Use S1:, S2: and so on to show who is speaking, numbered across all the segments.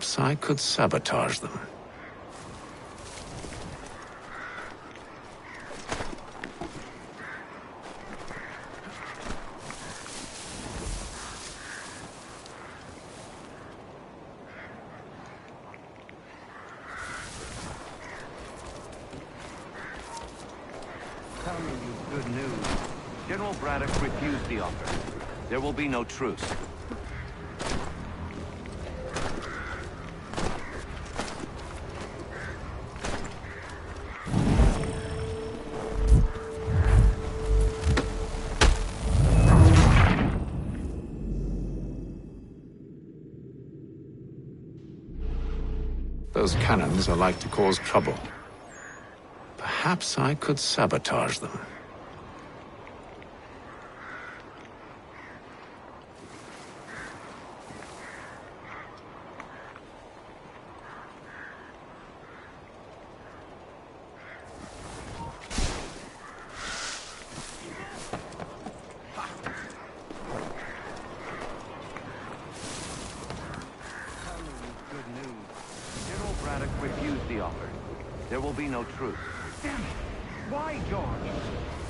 S1: Perhaps I could sabotage them.
S2: Tell me you've good news. General Braddock refused the offer. There will be no truce.
S1: Those cannons are like to cause trouble. Perhaps I could sabotage them.
S2: Refused the offer. There will be no truce.
S3: Damn it! Why, George?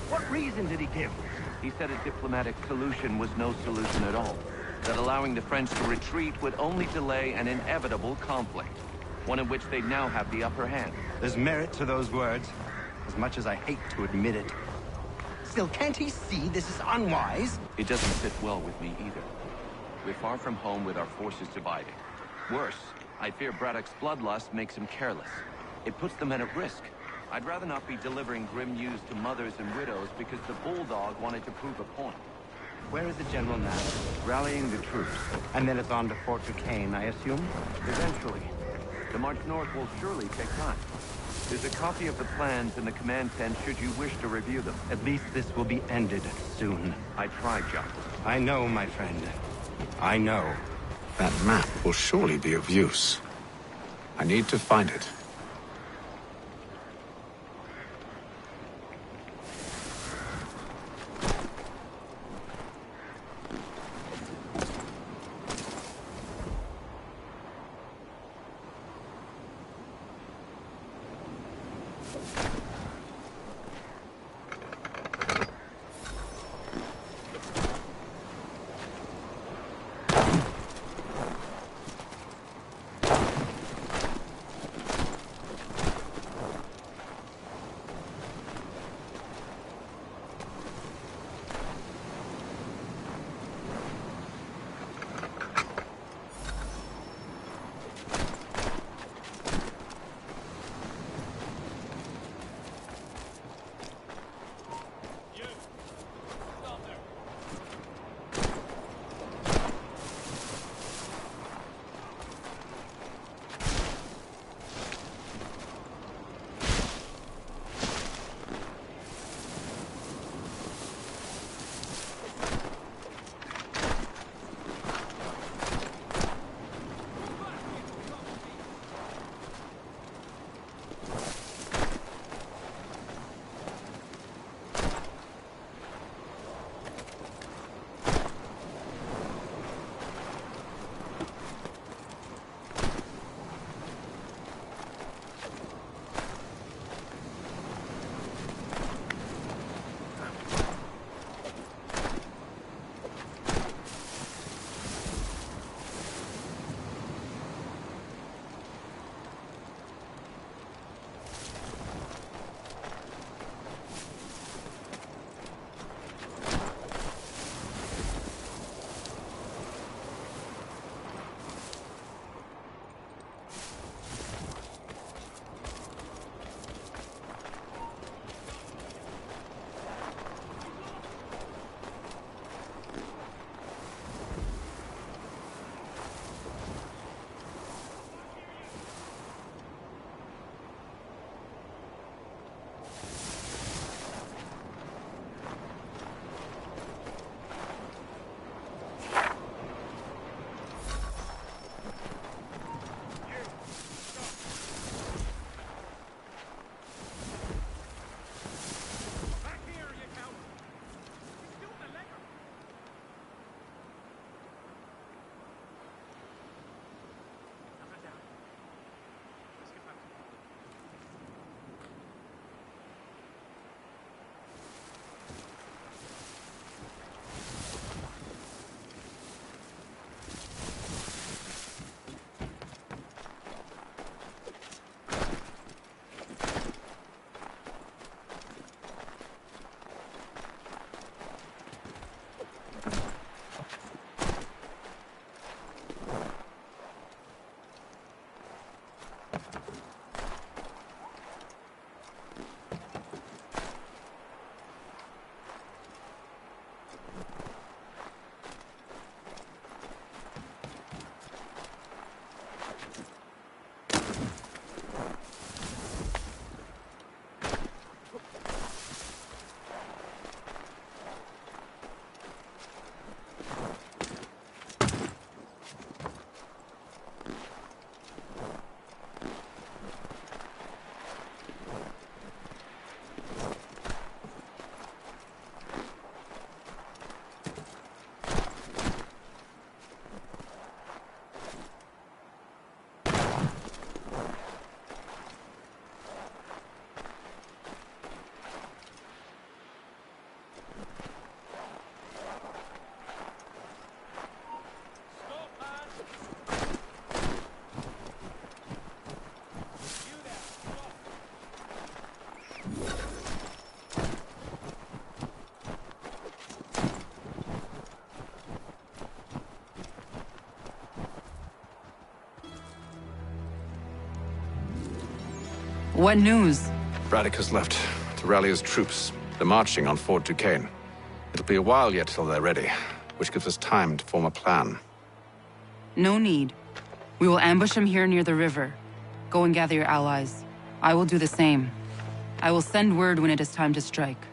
S3: What reason did he give?
S2: He said a diplomatic solution was no solution at all. That allowing the French to retreat would only delay an inevitable conflict. One in which they'd now have the upper hand.
S3: There's merit to those words, as much as I hate to admit it. Still, can't he see this is unwise?
S2: It doesn't sit well with me either. We're far from home with our forces divided. Worse, I fear Braddock's bloodlust makes him careless. It puts the men at risk. I'd rather not be delivering grim news to mothers and widows because the Bulldog wanted to prove a point.
S3: Where is the general now?
S2: Rallying the troops.
S3: And then it's on to Fort Duquesne, I assume?
S2: Eventually. The march north will surely take time. There's a copy of the plans in the command tent should you wish to review them.
S3: At least this will be ended soon.
S2: I tried, John.
S3: I know, my friend. I know.
S1: That map will surely be of use. I need to find it.
S4: What news?
S1: Braddock has left to rally his troops. They're marching on Fort Duquesne. It'll be a while yet till they're ready, which gives us time to form a plan.
S4: No need. We will ambush him here near the river. Go and gather your allies. I will do the same. I will send word when it is time to strike.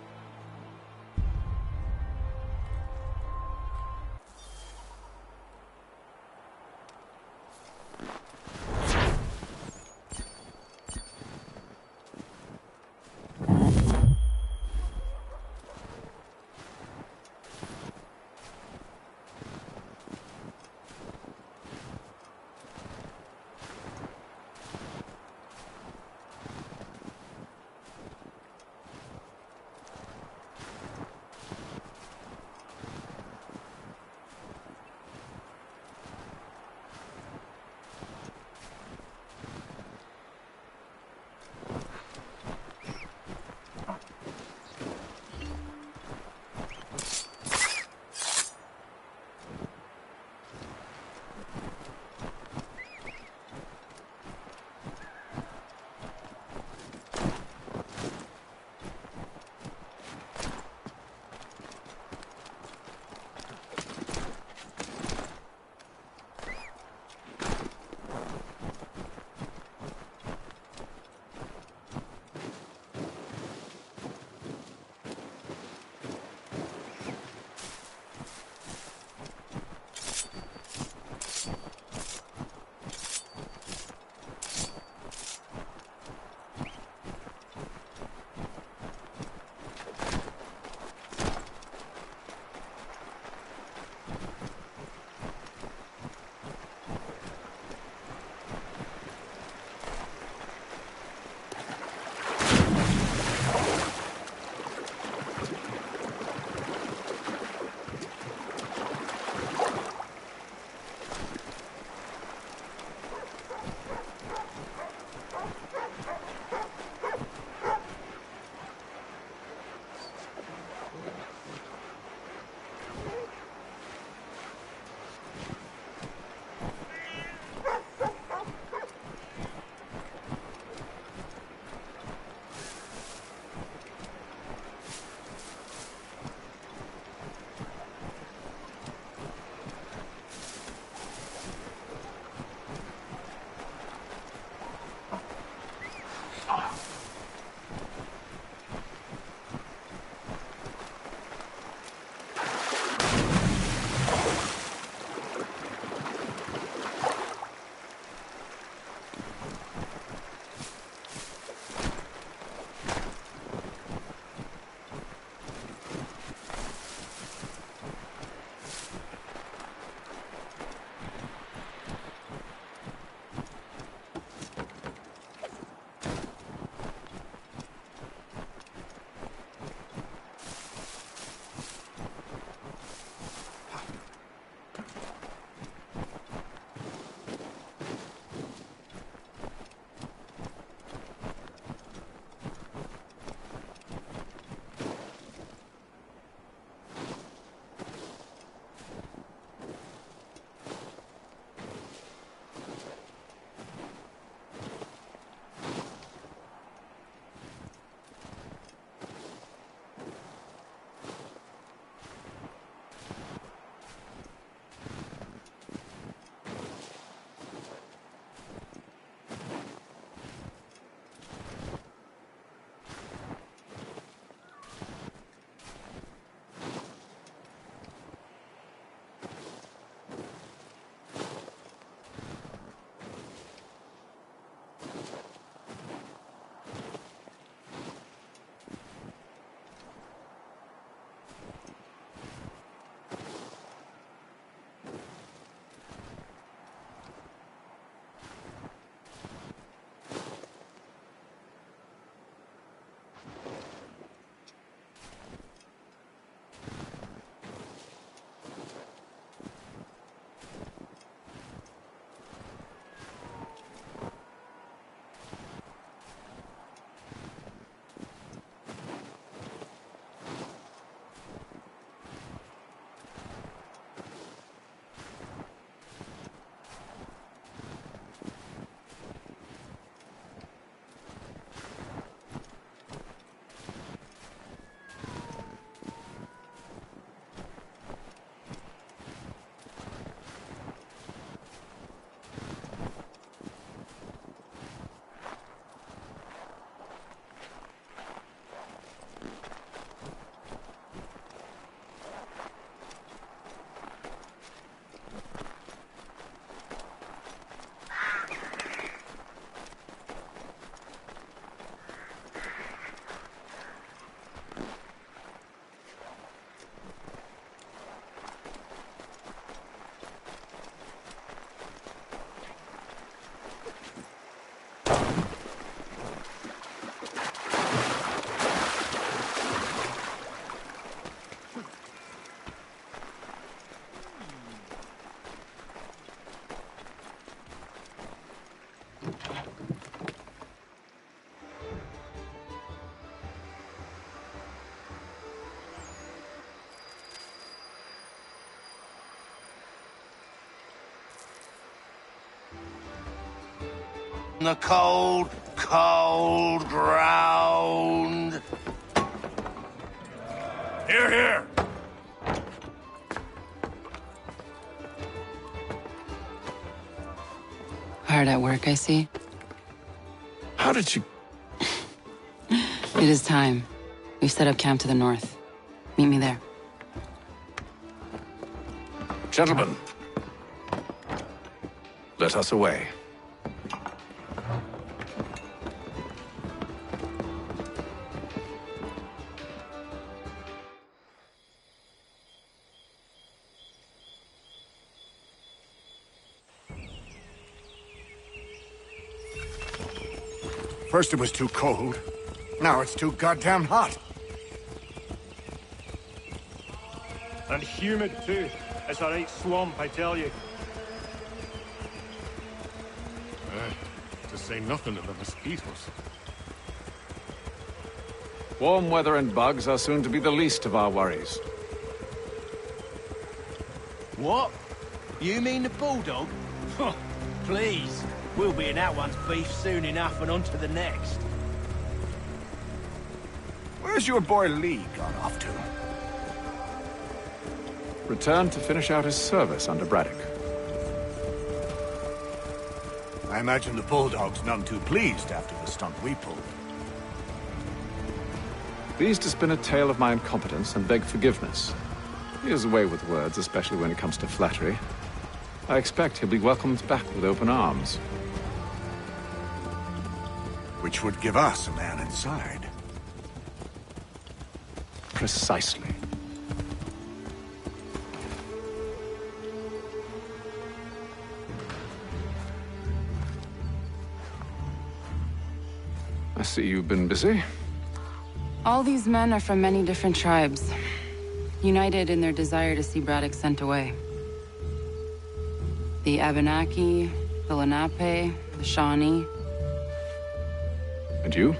S5: The cold, cold ground.
S6: Here, here!
S4: Hard at work, I see.
S1: How did you...
S4: It is time. We've set up camp to the north. Meet me there.
S1: Gentlemen, let us away.
S6: First it was too cold. Now it's too goddamn hot.
S7: And humid too. It's a right swamp, I tell you.
S6: To say nothing of the mosquitoes.
S1: Warm weather and bugs are soon to be the least of our worries.
S8: What? You mean the bulldog? Please. We'll be in that one's beef soon enough and on to the next.
S6: Where's your boy Lee gone off to?
S1: Returned to finish out his service under Braddock.
S6: I imagine the bulldog's none too pleased after the stunt we pulled.
S1: Pleased to spin a tale of my incompetence and beg forgiveness. He has a way with words, especially when it comes to flattery. I expect he'll be welcomed back with open arms.
S6: Which would give us a man inside.
S1: Precisely. I see you've been busy.
S4: All these men are from many different tribes, united in their desire to see Braddock sent away. The Abenaki, the Lenape, the Shawnee.
S1: And you?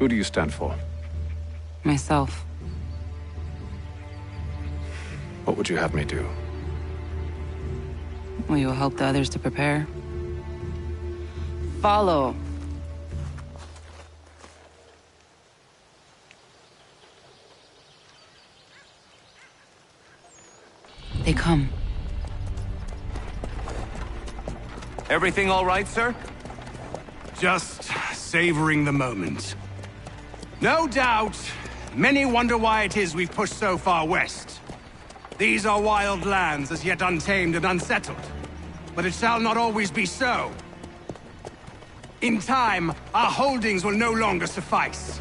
S1: Who do you stand for?
S4: Myself.
S1: What would you have me do?
S4: Will you help the others to prepare? Follow. They come.
S2: Everything all right, sir?
S3: Just savoring the moment. No doubt, many wonder why it is we've pushed so far west. These are wild lands as yet untamed and unsettled. But it shall not always be so. In time, our holdings will no longer suffice.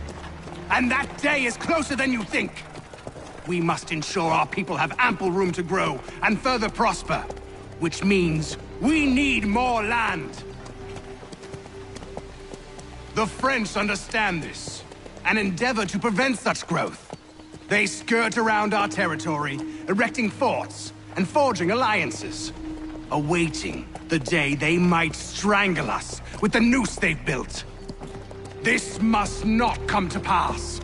S3: And that day is closer than you think. We must ensure our people have ample room to grow and further prosper. Which means we need more land. The French understand this, and endeavor to prevent such growth. They skirt around our territory, erecting forts and forging alliances, awaiting the day they might strangle us with the noose they've built. This must not come to pass.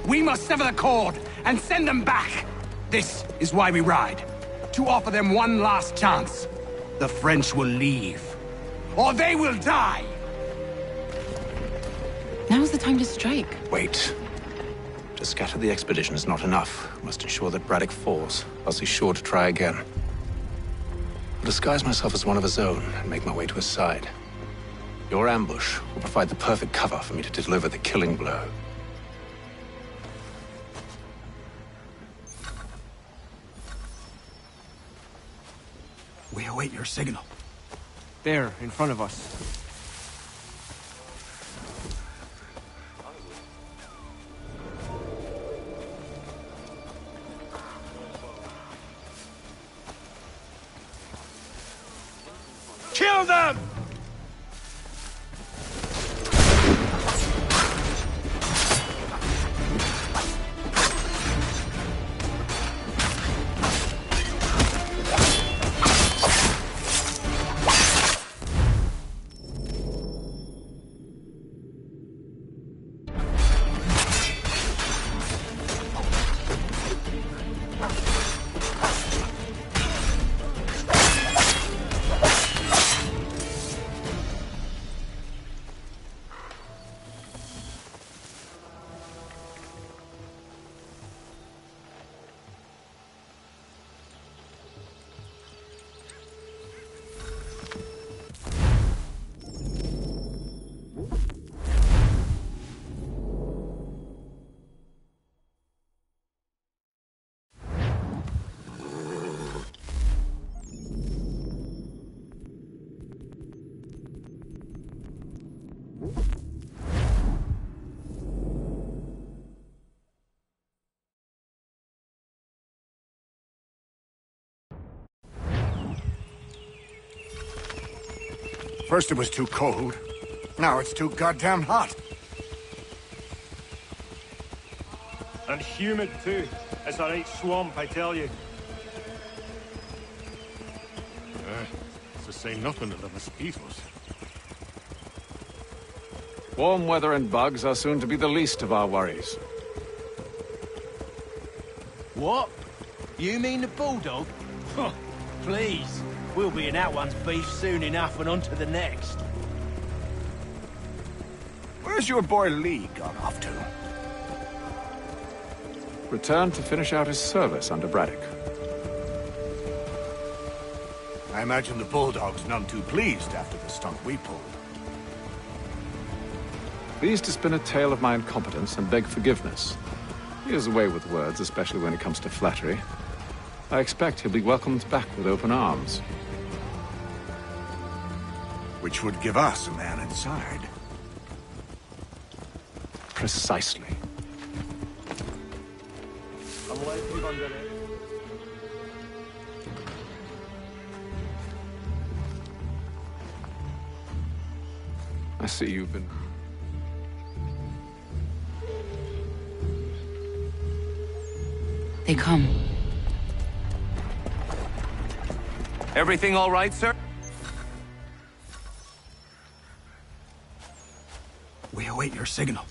S3: We must sever the cord and send them back. This is why we ride, to offer them one last chance. The French will leave, or they will die.
S4: Now's the time to strike.
S1: Wait. To scatter the expedition is not enough. We must ensure that Braddock falls, else he's sure to try again. I'll disguise myself as one of his own and make my way to his side. Your ambush will provide the perfect cover for me to deliver the killing blow.
S3: We await your signal.
S8: There, in front of us.
S3: Kill them!
S6: First it was too cold. Now it's too goddamn hot.
S7: And humid too. It's a right swamp, I tell you.
S6: To say nothing of the mosquitoes.
S1: Warm weather and bugs are soon to be the least of our worries.
S8: What? You mean the bulldog? Huh, please. We'll be in that one's beef soon enough and on to the next.
S6: Where's your boy Lee gone off to?
S1: Returned to finish out his service under Braddock.
S6: I imagine the bulldog's none too pleased after the stunt we pulled.
S1: Pleased to spin a tale of my incompetence and beg forgiveness. He has a way with words, especially when it comes to flattery. I expect he'll be welcomed back with open arms.
S6: Which would give us a man inside.
S1: Precisely.
S7: I'm letting under it.
S1: I see you've been...
S4: They come.
S2: Everything all right, sir?
S3: We await your signal.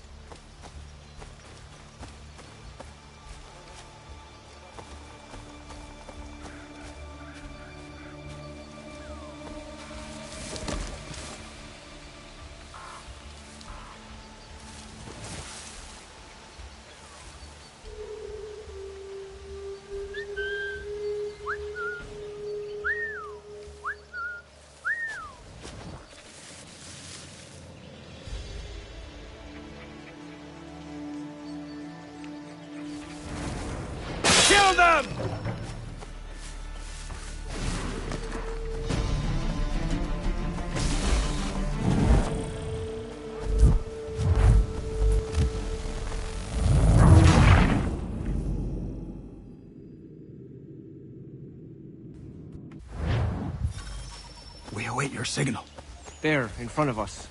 S8: Kill them!
S3: We await your signal.
S8: There, in front of us.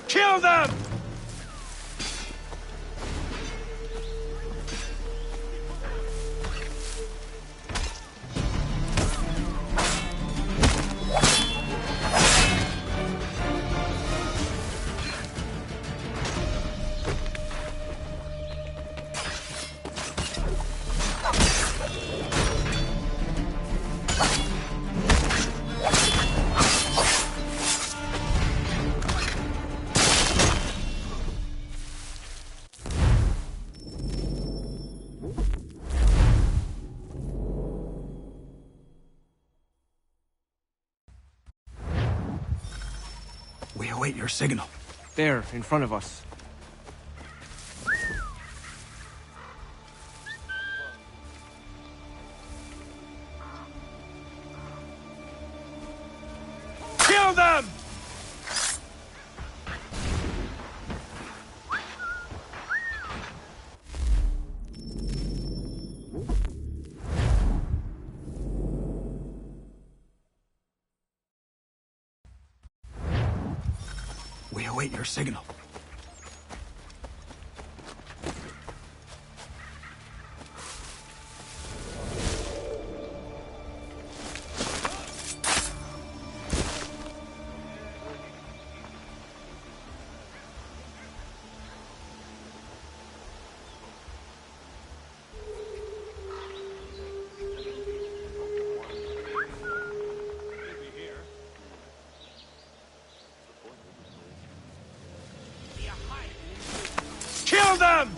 S8: Kill them!
S3: We await your signal.
S8: There, in front of us.
S3: await your signal. Kill them!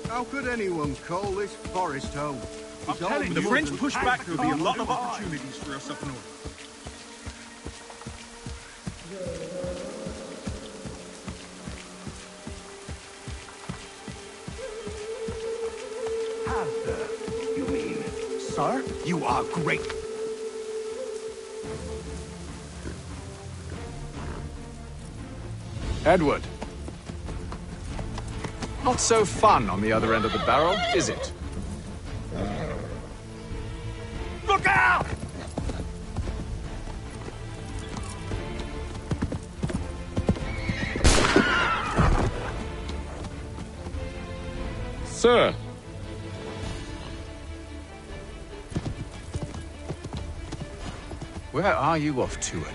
S6: How could anyone call this forest home?
S9: I'm telling you, the French push back, there'll be a lot of opportunities for us up north.
S3: Panther, you mean? Sir, you are great.
S1: Edward. Not so fun on the other end of the barrel, is it?
S3: Look out!
S1: Sir. Where are you off to, Edward?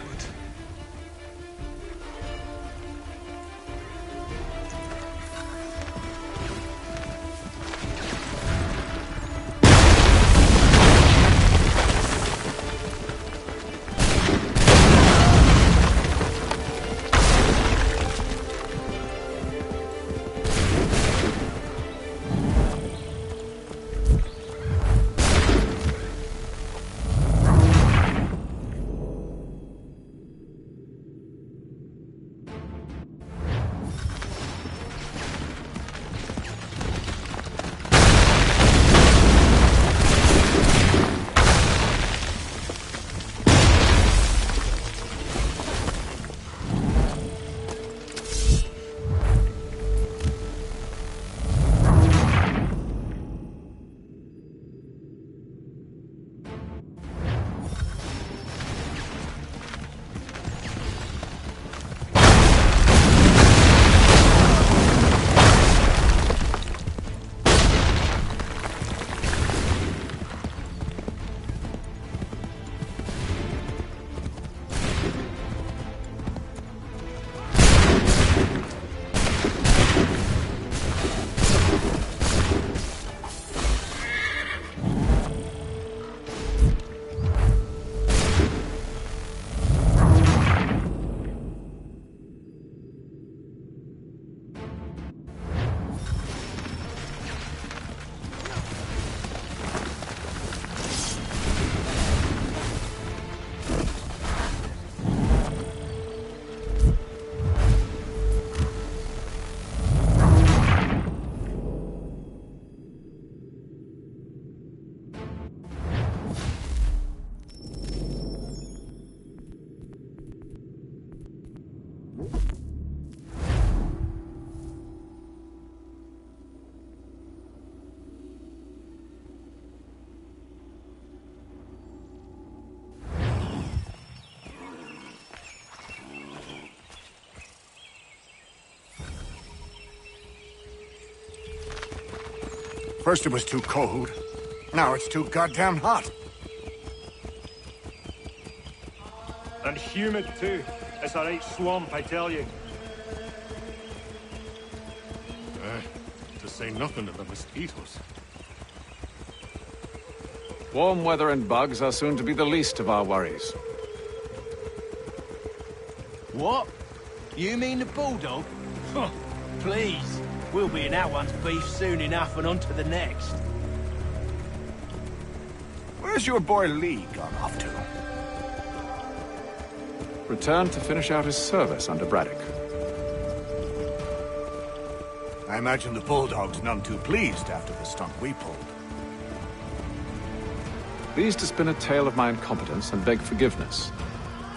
S6: First it was too cold. Now it's too goddamn hot.
S7: And humid too. It's a right swamp, I tell you.
S6: To say nothing of the mosquitoes.
S1: Warm weather and bugs are soon to be the least of our worries.
S8: What? You mean the bulldog? Huh, please. We'll be in that one's beef soon enough and on to the next.
S6: Where's your boy Lee gone off to?
S1: Returned to finish out his service under Braddock.
S6: I imagine the bulldog's none too pleased after the stunt we pulled.
S1: Pleased to spin a tale of my incompetence and beg forgiveness.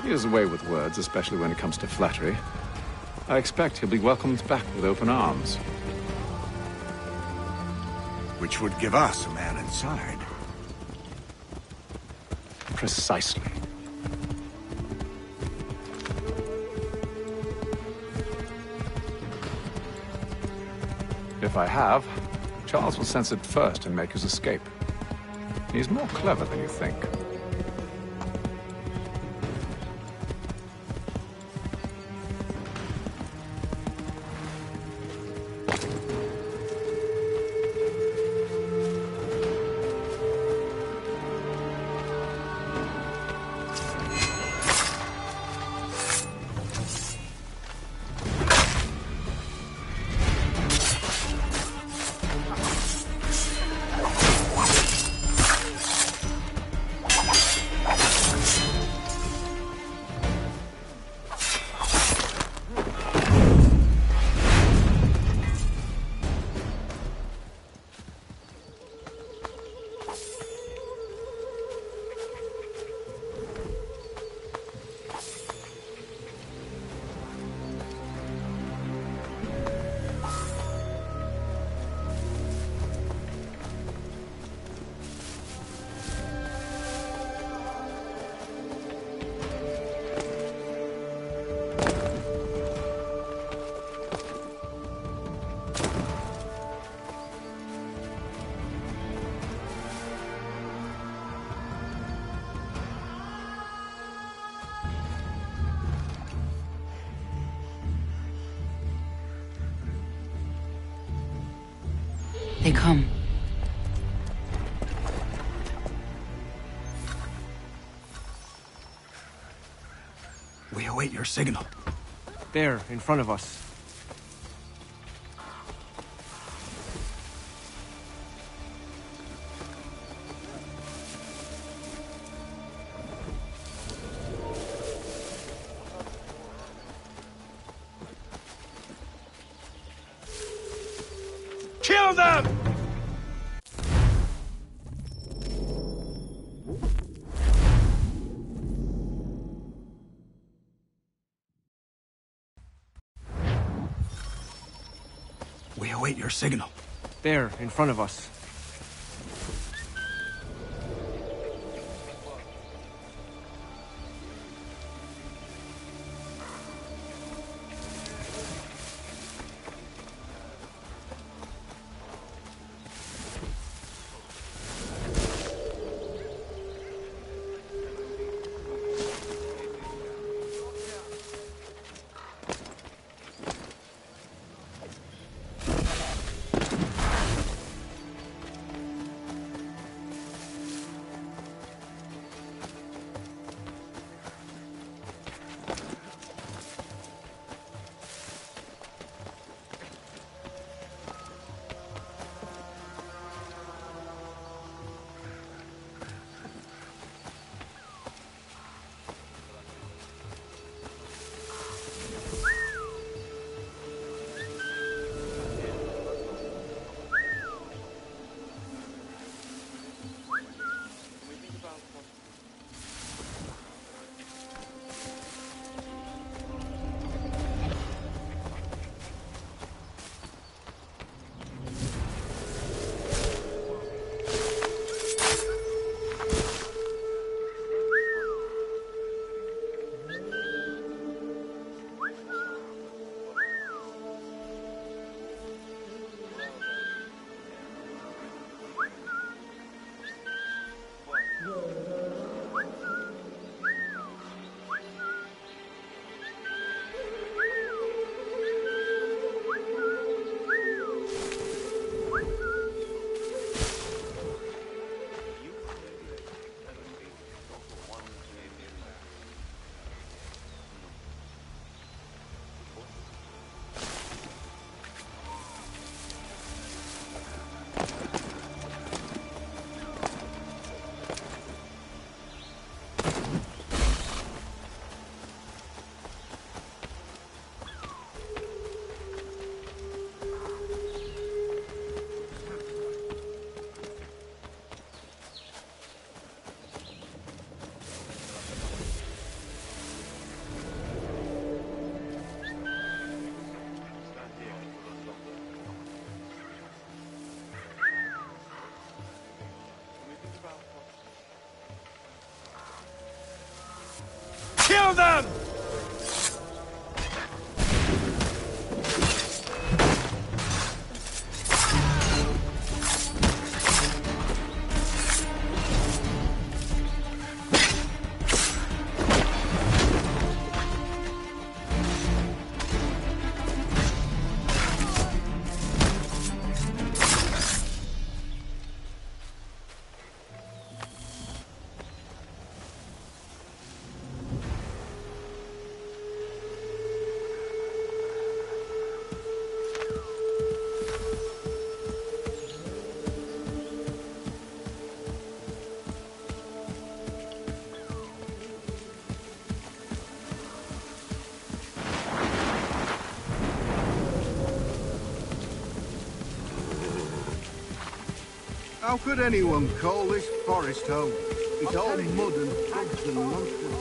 S1: He has a way with words, especially when it comes to flattery. I expect he'll be welcomed back with open arms.
S6: Which would give us a man inside.
S1: Precisely. If I have, Charles will sense it first and make his escape. He's more clever than you think.
S4: They come.
S3: We await your signal.
S8: There, in front of us.
S3: Kill them! We await your signal.
S8: There, in front of us.
S6: How could anyone call this forest home? It's all mud and bugs and monsters.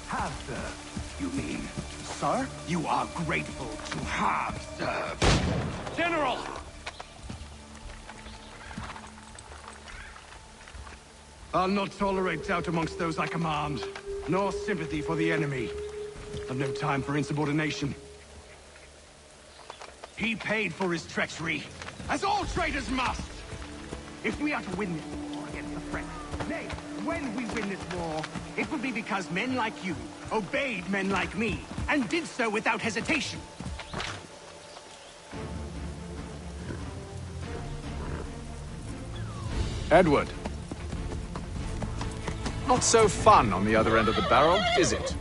S3: Have served, you mean? Sir? You are grateful to have served.
S8: General!
S3: I'll not tolerate doubt amongst those I command, nor sympathy for the enemy. I've no time for insubordination. He paid for his treachery, as all traitors must! If we are to win this war against the French, nay, when we win this war, it will be because men like you obeyed men like me, and did so without hesitation.
S1: Edward. Not so fun on the other end of the barrel, is it?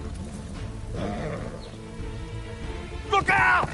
S3: Look out!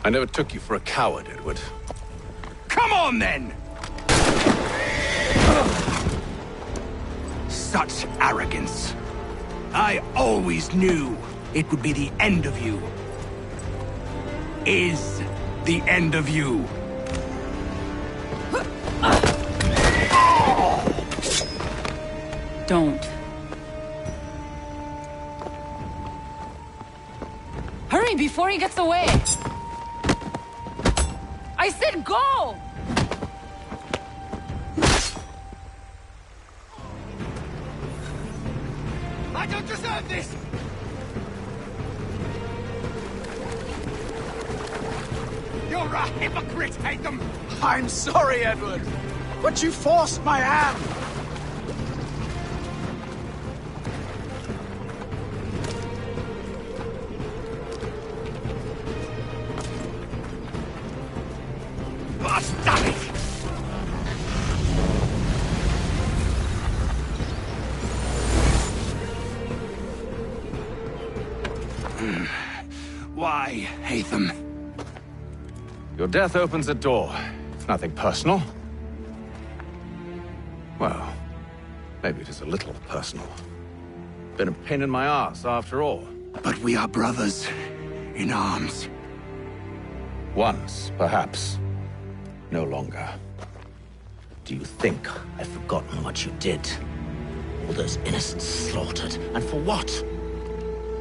S1: I never took you for a coward, Edward.
S3: Come on, then! Such arrogance. I always knew it would be the end of you. Is the end of you.
S4: Don't. Hurry before he gets away! I said go!
S3: I don't deserve this! You're a hypocrite, Haytham!
S10: I'm sorry, Edward, but you forced my hand.
S3: Bastard! Why, Haytham?
S1: Your death opens a door. It's nothing personal. Well, maybe it is a little personal. Been a pain in my ass, after all.
S3: But we are brothers in arms.
S1: Once, perhaps. No longer.
S5: Do you think I've forgotten what you did? All those innocents slaughtered, and for what?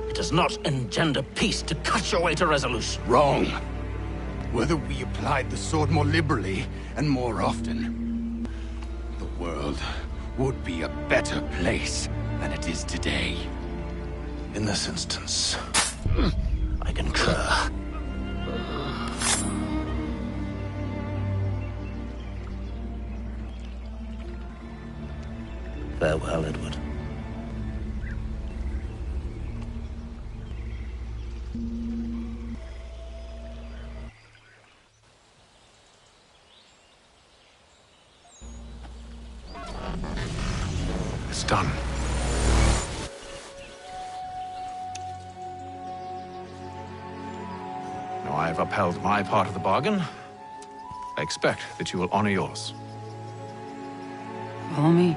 S5: It does not engender peace to cut your way to resolution.
S3: Wrong. Whether we applied the sword more liberally and more often, the world would be a better place than it is today.
S1: In this instance,
S5: I concur. Farewell, Edward.
S1: It's done. Now I have upheld my part of the bargain. I expect that you will honor yours.
S4: Follow me.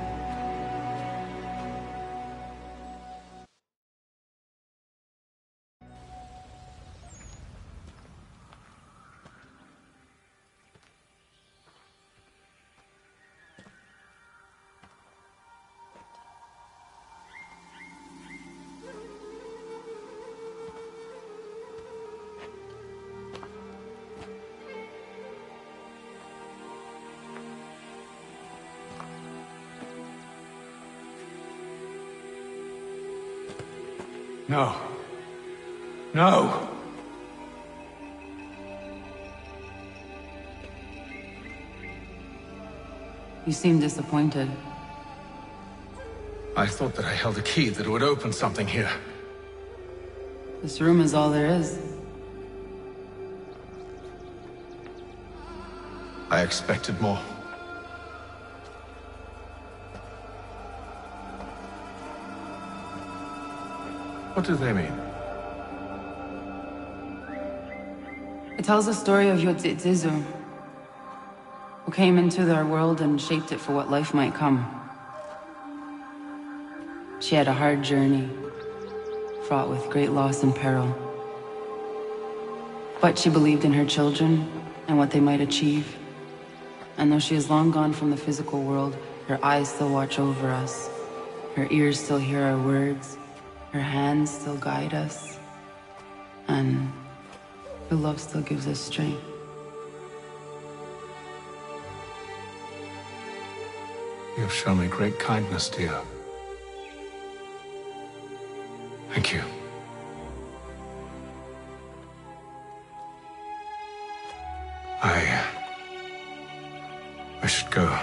S1: No. No!
S4: You seem disappointed.
S1: I thought that I held a key that would open something here.
S4: This room is all there is.
S1: I expected more. What do they mean?
S4: It tells the story of Jamez-iz-to-sick, who came into our world and shaped it for what life might come. She had a hard journey, fraught with great loss and peril. But she believed in her children and what they might achieve. And though she is long gone from the physical world, her eyes still watch over us. Her ears still hear our words. Her hands still guide us. And her love still gives us strength.
S1: You have shown me great kindness, dear. Thank you. I should go.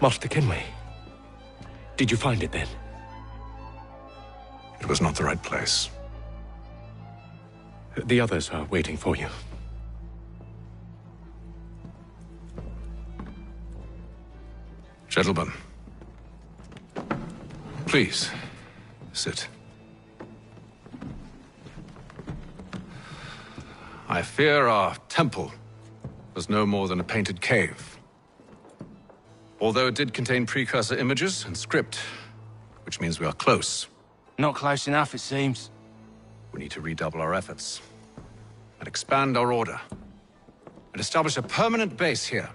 S11: Master Kenway, did you find it then?
S1: It was not the right place.
S11: The others are waiting for you.
S1: Gentlemen, please, sit. I fear our temple was no more than a painted cave. Although it did contain precursor images and script, which means we are close.
S8: Not close enough, it seems.
S1: We need to redouble our efforts and expand our order and establish a permanent base here.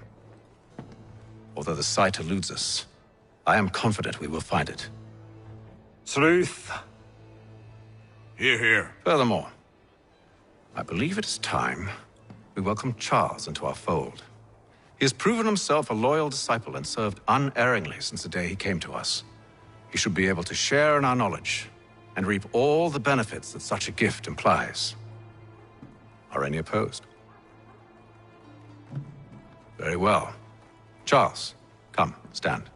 S1: Although the site eludes us, I am confident we will find it.
S7: Truth.
S9: Hear, hear.
S1: Furthermore, I believe it is time we welcome Charles into our fold. He has proven himself a loyal disciple and served unerringly since the day he came to us. He should be able to share in our knowledge and reap all the benefits that such a gift implies. Are any opposed? Very well. Charles, come, stand.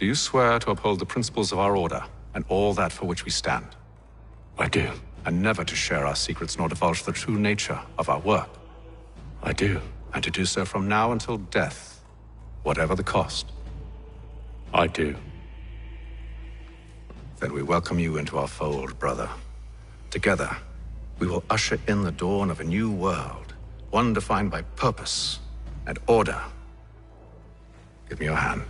S1: Do you swear to uphold the principles of our order, and all that for which we stand?
S11: I do.
S1: And never to share our secrets nor divulge the true nature of our work?
S11: I do.
S1: And to do so from now until death, whatever the cost?
S11: I do.
S1: Then we welcome you into our fold, brother. Together, we will usher in the dawn of a new world, one defined by purpose and order. Give me your hand.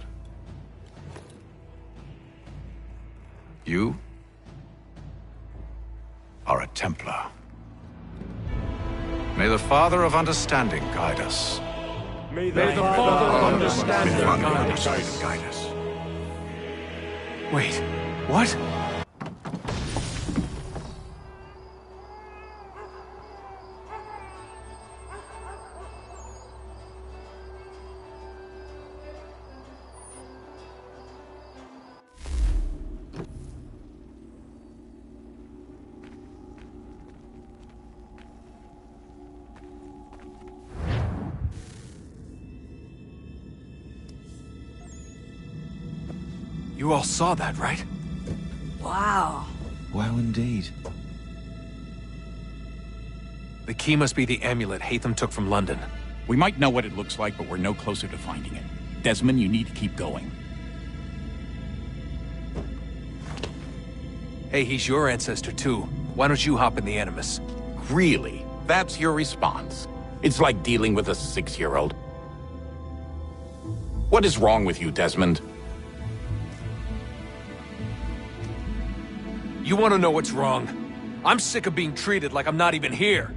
S1: You are a Templar. May the Father of Understanding guide us.
S7: May the Father of Understanding
S3: Guide us. Wait, what? You all saw that, right?
S12: Wow.
S13: Wow, indeed.
S3: The key must be the amulet Hatham took from London.
S14: We might know what it looks like, but we're no closer to finding it. Desmond, you need to keep going.
S3: Hey, he's your ancestor too. Why don't you hop in the Animus?
S14: Really? That's your response? It's like dealing with a 6-year-old. What is wrong with you, Desmond?
S3: You want to know what's wrong? I'm sick of being treated like I'm not even here.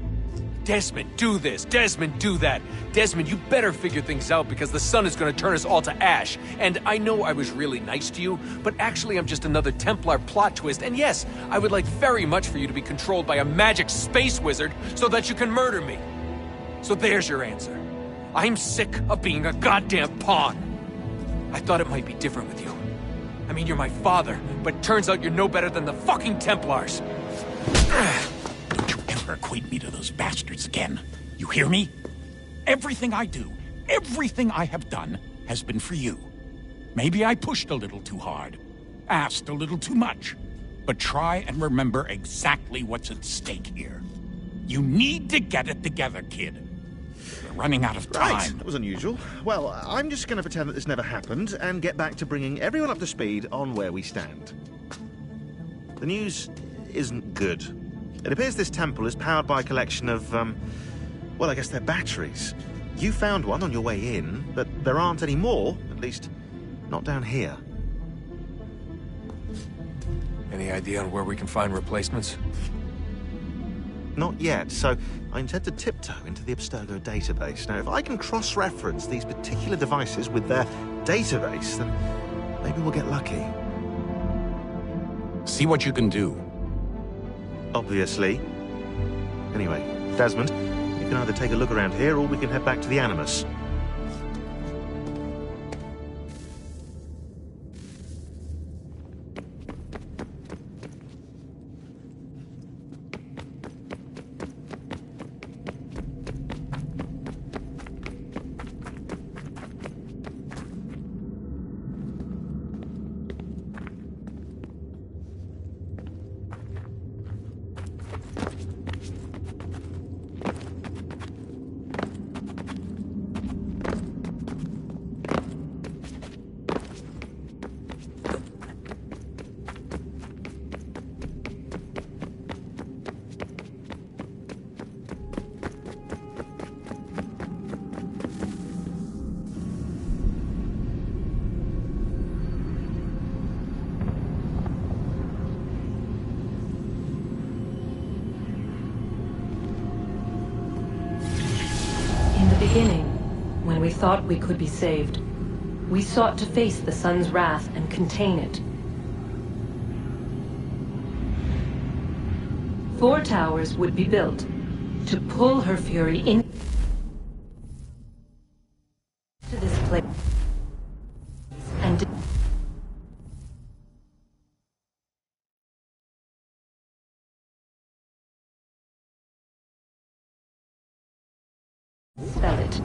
S3: Desmond, do this. Desmond, do that. Desmond, you better figure things out because the sun is going to turn us all to ash. And I know I was really nice to you, but actually I'm just another Templar plot twist. And yes, I would like very much for you to be controlled by a magic space wizard so that you can murder me. So there's your answer. I'm sick of being a goddamn pawn. I thought it might be different with you. I mean, you're my father, but turns out you're no better than the fucking Templars.
S14: Don't you ever equate me to those bastards again. You hear me? Everything I do, everything I have done, has been for you. Maybe I pushed a little too hard, asked a little too much, but try and remember exactly what's at stake here. You need to get it together, kid. We're running out of time.
S13: Right, that was unusual. Well, I'm just going to pretend that this never happened and get back to bringing everyone up to speed on where we stand. The news isn't good. It appears this temple is powered by a collection of, well, I guess they're batteries. You found one on your way in, but there aren't any more, at least not down here.
S3: Any idea on where we can find replacements?
S13: Not yet, so I intend to tiptoe into the Abstergo database. Now, if I can cross-reference these particular devices with their database, then maybe we'll get lucky.
S14: See what you can do.
S13: Obviously. Anyway, Desmond, you can either take a look around here or we can head back to the Animus.
S12: When we thought we could be saved, we sought to face the sun's wrath and contain it. 4 towers would be built to pull her fury into this place and spell it.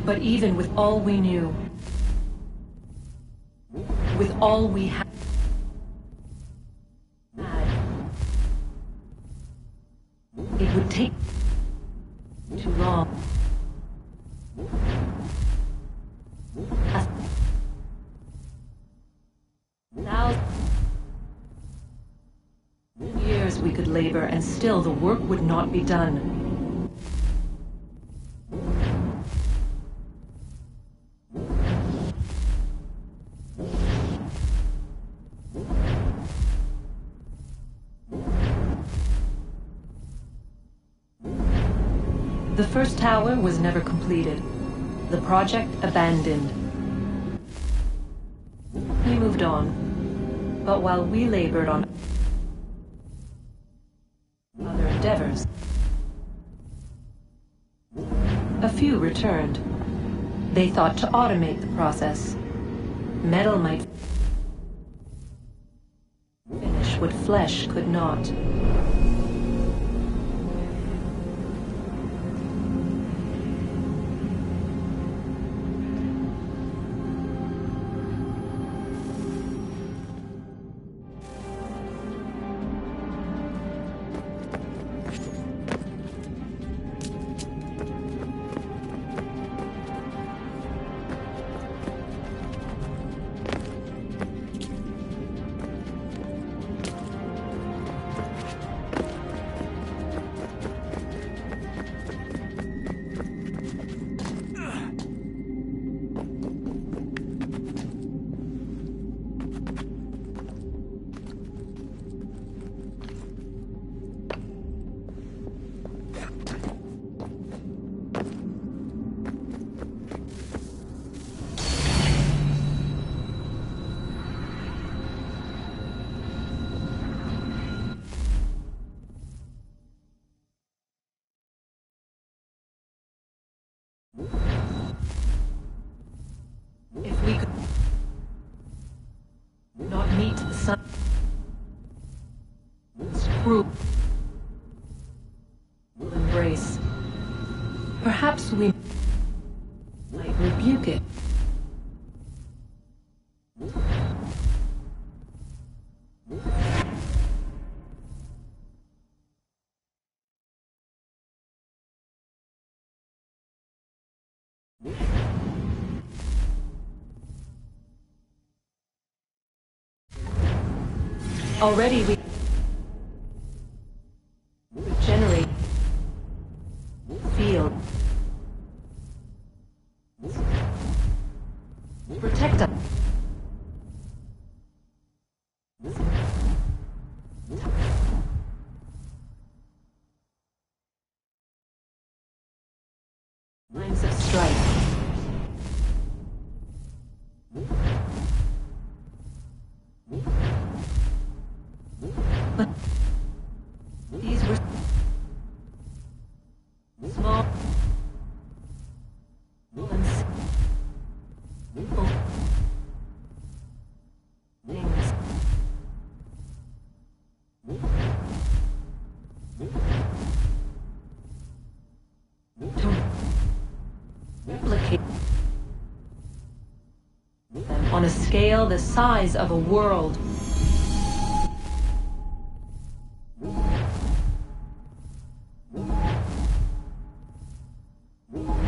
S12: But even with all we knew, with all we had, it would take too long. Years we could labor, and still the work would not be done. The first tower was never completed. The project abandoned. We moved on, but while we labored on other endeavors, a few returned. They thought to automate the process. Metal might finish what flesh could not. If we could not meet the sun, screw will embrace. Perhaps we might rebuke it. Already we generate field. Protect us. Lines of strife. But these were small and simple things. To replicate them on a scale the size of a world.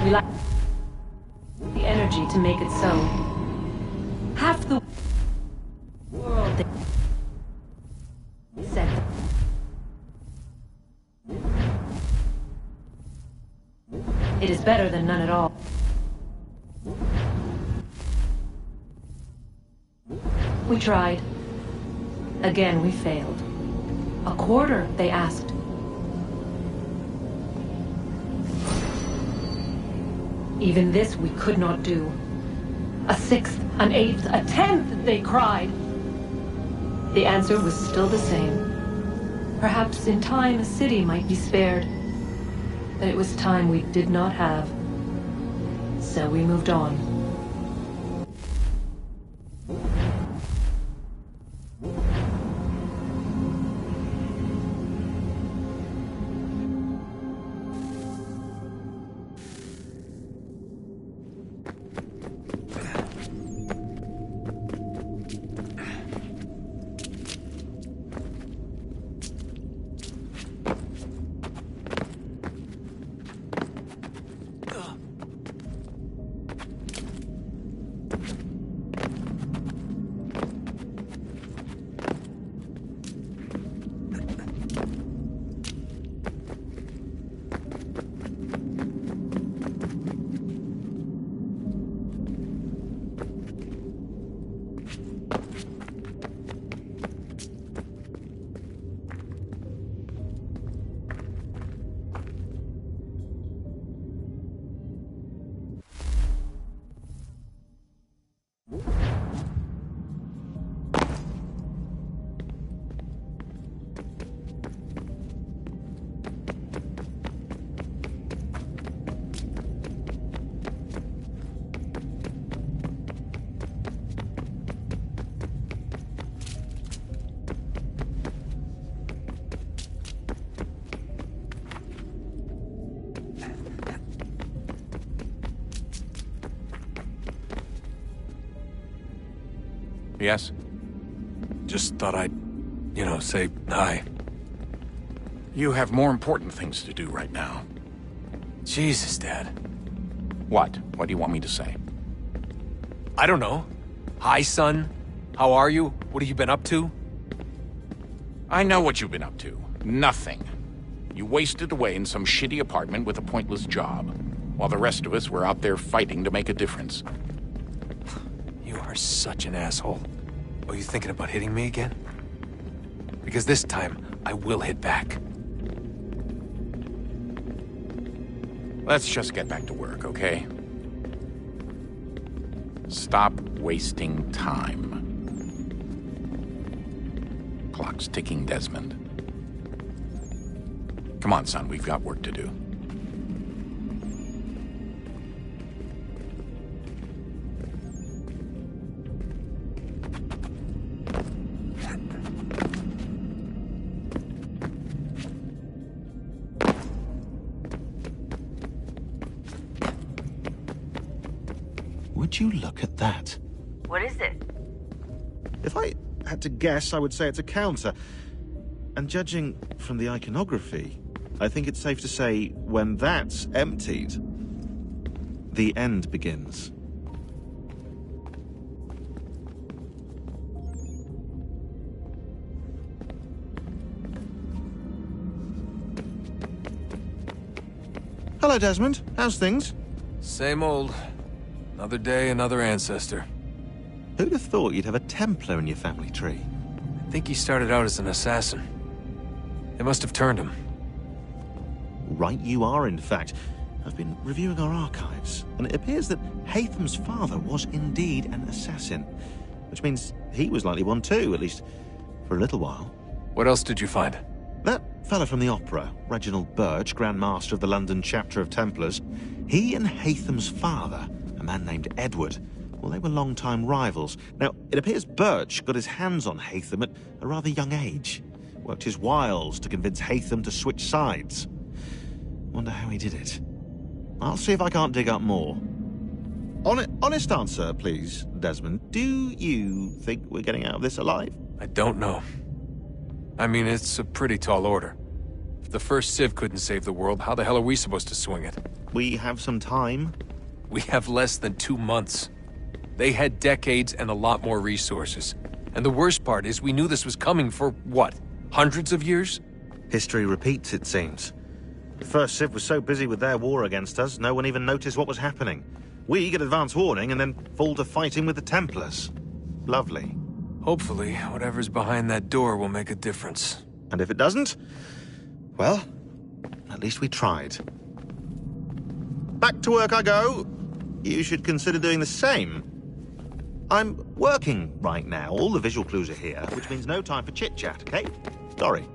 S12: We lack the energy to make it so. Half the world they said. It is better than none at all. We tried. Again, we failed. A quarter, they asked. Even this we could not do. A sixth, an eighth, a tenth, they cried. The answer was still the same. Perhaps in time a city might be spared. But it was time we did not have. So we moved on.
S14: Yes?
S15: Just thought I'd, say hi.
S14: You have more important things to do right now.
S15: Jesus, Dad.
S14: What? What do you want me to say?
S15: I don't know. Hi, son. How are you? What have you been up to?
S14: I know what you've been up to. Nothing. You wasted away in some shitty apartment with a pointless job, while the rest of us were out there fighting to make a difference.
S15: You are such an asshole. Are you thinking about hitting me again? Because this time, I will hit back.
S14: Let's just get back to work, okay? Stop wasting time. Clock's ticking, Desmond. Come on, son, we've got work to do.
S13: Would you look at that?
S16: What is it?
S13: If I had to guess, I would say it's a counter. And judging from the iconography, I think it's safe to say when that's emptied, the end begins. Hello, Desmond. How's things?
S15: Same old. Another day, another ancestor.
S13: Who'd have thought you'd have a Templar in your family tree?
S15: I think he started out as an assassin. They must have turned him.
S13: Right you are, in fact. I've been reviewing our archives, and it appears that Haytham's father was indeed an assassin. Which means he was likely one too, at least for a little while.
S15: What else did you find?
S13: That fella from the opera, Reginald Birch, Grand Master of the London chapter of Templars, he and Haytham's father, a man named Edward, well, they were long-time rivals. Now, it appears Birch got his hands on Haytham at a rather young age. Worked his wiles to convince Haytham to switch sides. Wonder how he did it. I'll see if I can't dig up more. Honest answer, please, Desmond. Do you think we're getting out of this alive?
S15: I don't know. I mean, it's a pretty tall order. If the first Civ couldn't save the world, how the hell are we supposed to swing it?
S13: We have some time.
S15: We have less than 2 months. They had decades and a lot more resources. And the worst part is we knew this was coming for, what, hundreds of years?
S13: History repeats, it seems. The first Civ was so busy with their war against us, no one even noticed what was happening. We get advance warning and then fall to fighting with the Templars. Lovely.
S15: Hopefully, whatever's behind that door will make a difference.
S13: And if it doesn't, well, at least we tried. Back to work I go. You should consider doing the same. I'm working right now. All the visual clues are here, which means no time for chit-chat, okay? Sorry.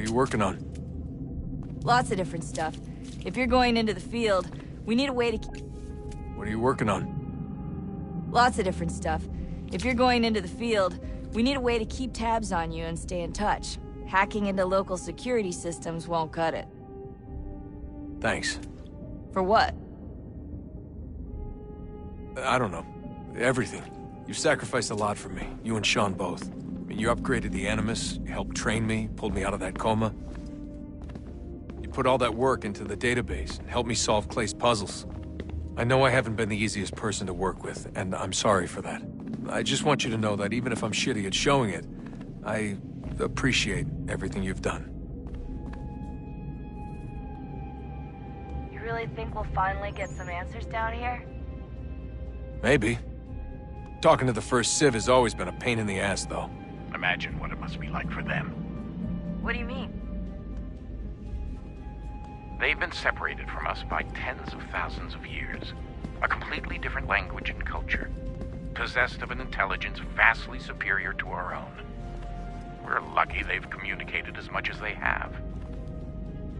S15: you working on?
S16: Lots of different stuff. If you're going into the field, we need a way to...
S15: What are you working on?
S16: Lots of different stuff. If you're going into the field, we need a way to keep tabs on you and stay in touch. Hacking into local security systems won't cut it.
S15: Thanks.
S16: For what?
S15: I don't know. Everything. You've sacrificed a lot for me, you and Sean both. I mean, you upgraded the Animus, you helped train me, pulled me out of that coma. You put all that work into the database and helped me solve Clay's puzzles. I know I haven't been the easiest person to work with, and I'm sorry for that. I just want you to know that even if I'm shitty at showing it, I appreciate everything you've done.
S16: You really think we'll finally get some answers down here?
S15: Maybe. Talking to the First Civ has always been a pain in the ass, though.
S14: Imagine what it must be like for them.
S16: What do you mean?
S14: They've been separated from us by tens of thousands of years. A completely different language and culture. Possessed of an intelligence vastly superior to our own. We're lucky they've communicated as much as they have.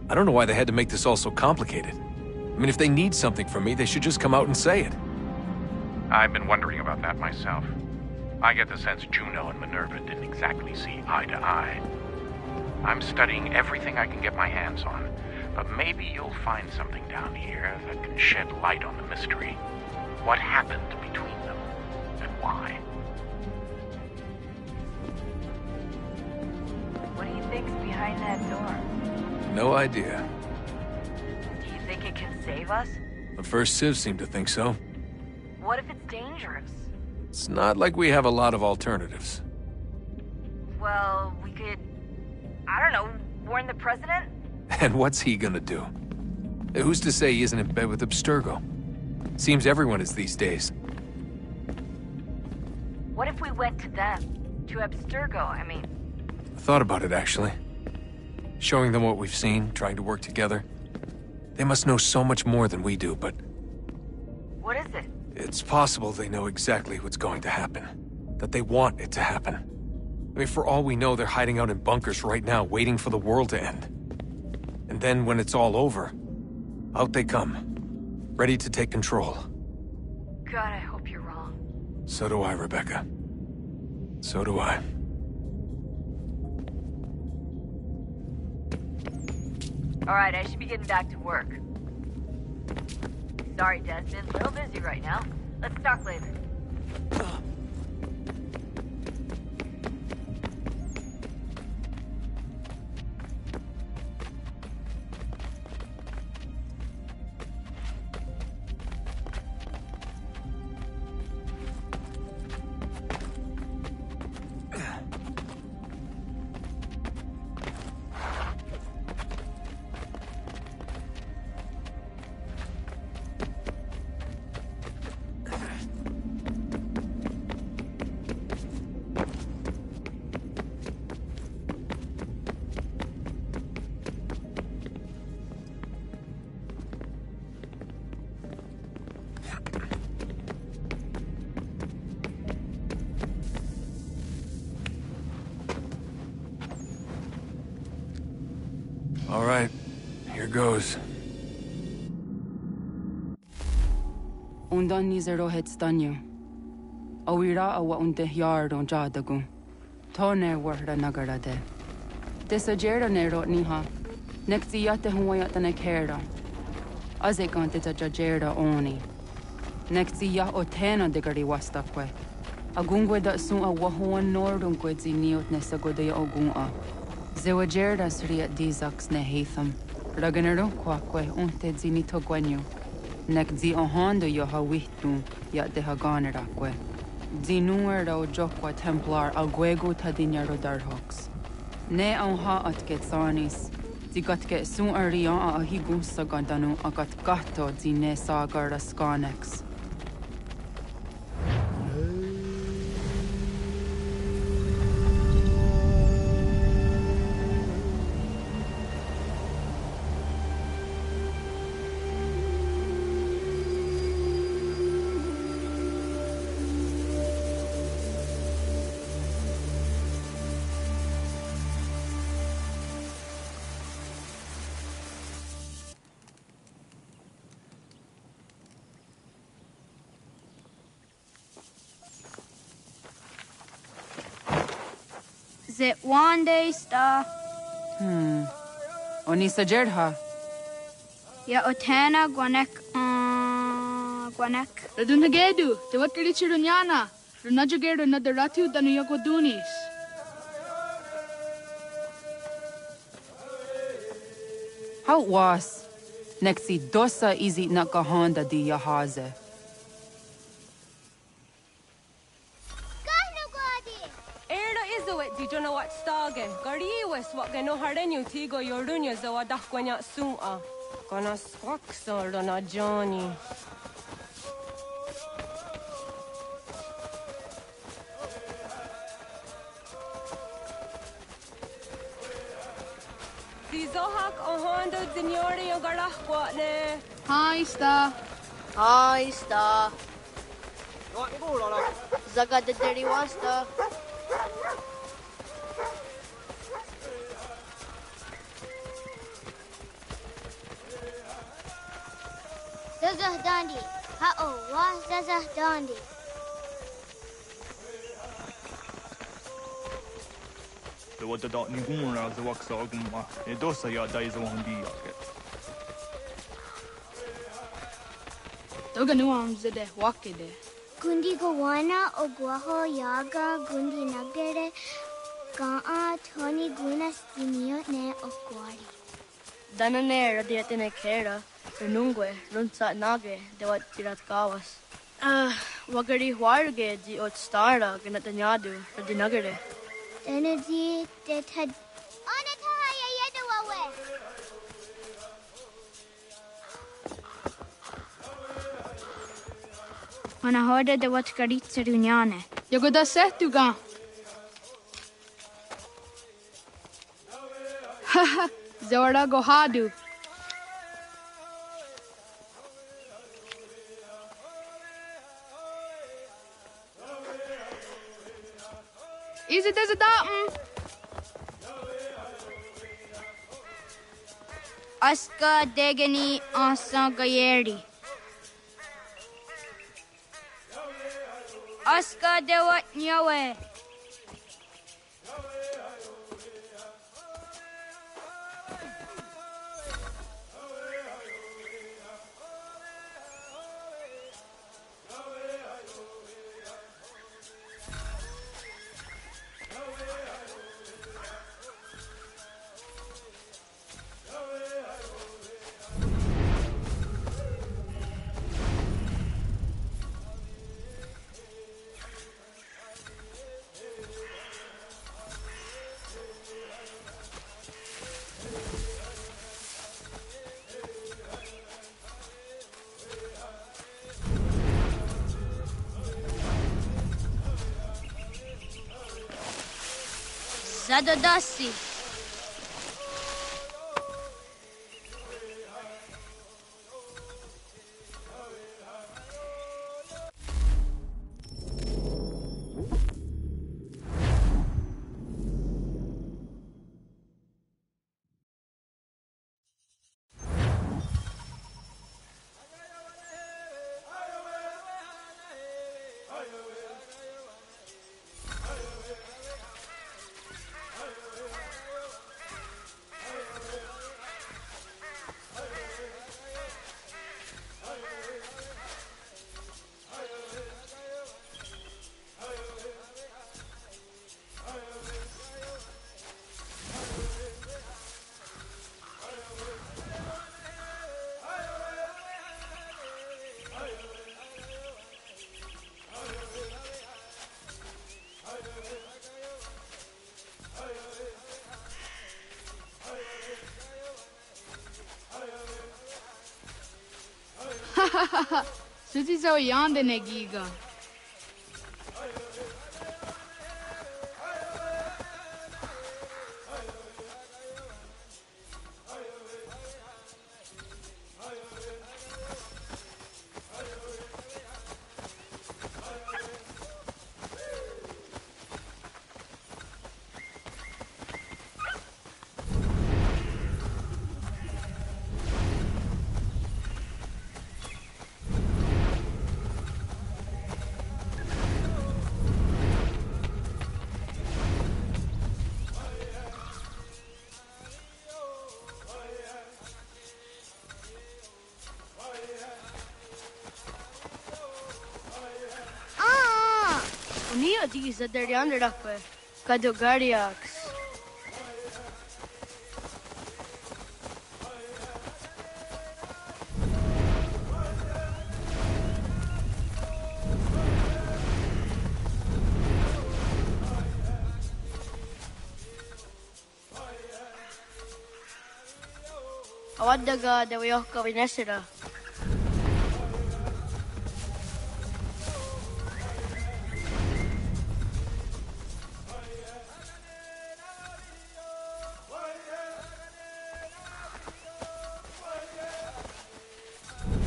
S15: I don't know why they had to make this all so complicated. I mean, if they need something from me, they should just come out and say it.
S14: I've been wondering about that myself. I get the sense Juno and Minerva didn't exactly see eye to eye. I'm studying everything I can get my hands on, but maybe you'll find something down here that can shed light on the mystery. What happened between them, and why?
S16: What do you think's behind that door?
S15: No idea.
S16: Do you think it can save us?
S15: The First Civ seemed to think so.
S16: What if it's dangerous?
S15: It's not like we have a lot of alternatives.
S16: Well, we could... I don't know, warn the president?
S15: And what's he gonna do? Who's to say he isn't in bed with Abstergo? Seems everyone is these days.
S16: What if we went to them? To Abstergo, I mean.
S15: I thought about it, actually. Showing them what we've seen, trying to work together. They must know so much more than we do, but...
S16: What is it?
S15: It's possible they know exactly what's going to happen. That they want it to happen. I mean, for all we know, they're hiding out in bunkers right now, waiting for the world to end. And then, when it's all over, out they come. Ready to take control.
S16: God, I hope you're wrong.
S15: So do I, Rebecca. So do I.
S16: Alright, I should be getting back to work. Sorry, Desmond. A little busy right now. Let's talk later.
S15: All right, here goes.
S4: Undan nizero het stanyo. Awira awa unte yard on jadagu. Tone warda nagara de. Desajera nero niha. Nekti yate huayata nekera. Azekante ta jajera oni. Nekti ya otena degari wastakwe. Agungwe da sun a wahuan nordun kwedzi niot nesagode ogun a. Zewajerda sriat dizax ne heitham. Raganero kwakwe unte zini togwenyo. Nek zi ohando yo hawitu ya de haganerakwe. Zinuero jokwa templar alguego tadinyaro darhox. Ne onha at getsanis. Zigatke sun arian a higun sagandanu agat gato zine sagar skanex.
S17: Zit one day sta.
S4: Onisa Jerdha.
S17: Ya otana gwanek gwanek.
S18: Radunagedu, the what Richirunyana, Runajagedu Nadaratu than Yokodunis.
S4: How was? Nexi dosa izi nakahonda di yahaze.
S19: Di Jonah what stage, Gariwes what Gano Harenu Tigo Yorunia Zawadakwania Suma. Gonna squaxor on a Johnny. Zizohak Ohondo Signori Garahquatne.
S18: Hi, Star.
S20: Hi, Star. Zaga the Dirty Wasta.
S21: Zazah Dandi. Ha-oh, wa Zazah Dandi.
S9: The what the dot Nigura, the Waxaguma, a dosa ya dies on the yake.
S18: Toganuam Zede, Wakide.
S21: Gundi Gawana, Oguaho, Yaga, Gundi Nagere, Ga'a, Tony Gunas, Dinio, Ne, Oguari.
S20: Danane, Radiatine Kera. Runungwe, Runsa Nage, de what Tirat Gawas. Wagari Warge, di Otstarda, Ganatanyadu, Radinagare.
S21: Energy that had. When I heard the what Garitza Dunyane.
S18: Yogoda Setuga. Haha, Zora Gohadu. Is it as a datum?
S21: Aska Degani Ansan Gayeri. Aska de what Nyawe. Zadodasi.
S18: Suti zo yande negiga.
S20: these at the under up. Kado Guardiax. Awadaga da wayoka winesira.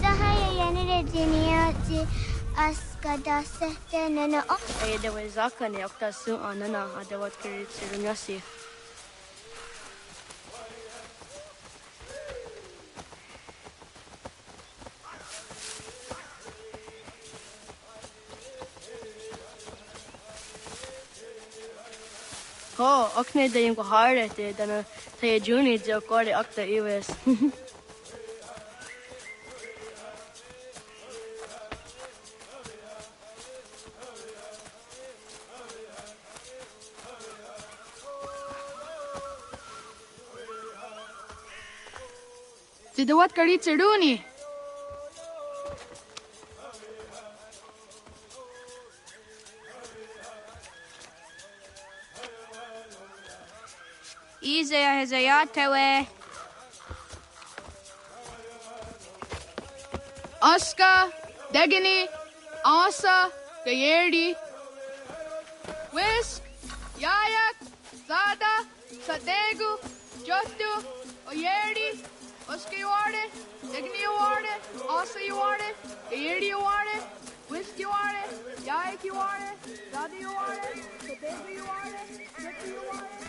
S21: Sahaya yanire jiniyaji askada sehte nana o.
S20: Ay da wayzaka ni okta su anana adawat kirit sirunyasi. Oh, okne da yung kuhare te dana tayo juni jo kore okta iwes.
S18: Sidawat kari tsiruni.
S21: Izaya hezayatewe.
S18: Aska, Degini, Asa, Gayerdi. Whisk, Yayak, Zada, Sadegu, Jostu, Oyerdi. Oska you are it, Degini you are it, Asa you are it, Gayerdi you are it, Whisk you are it, Yayak you are it, Zada you are it, Sadegu you are it, Jostu you are it,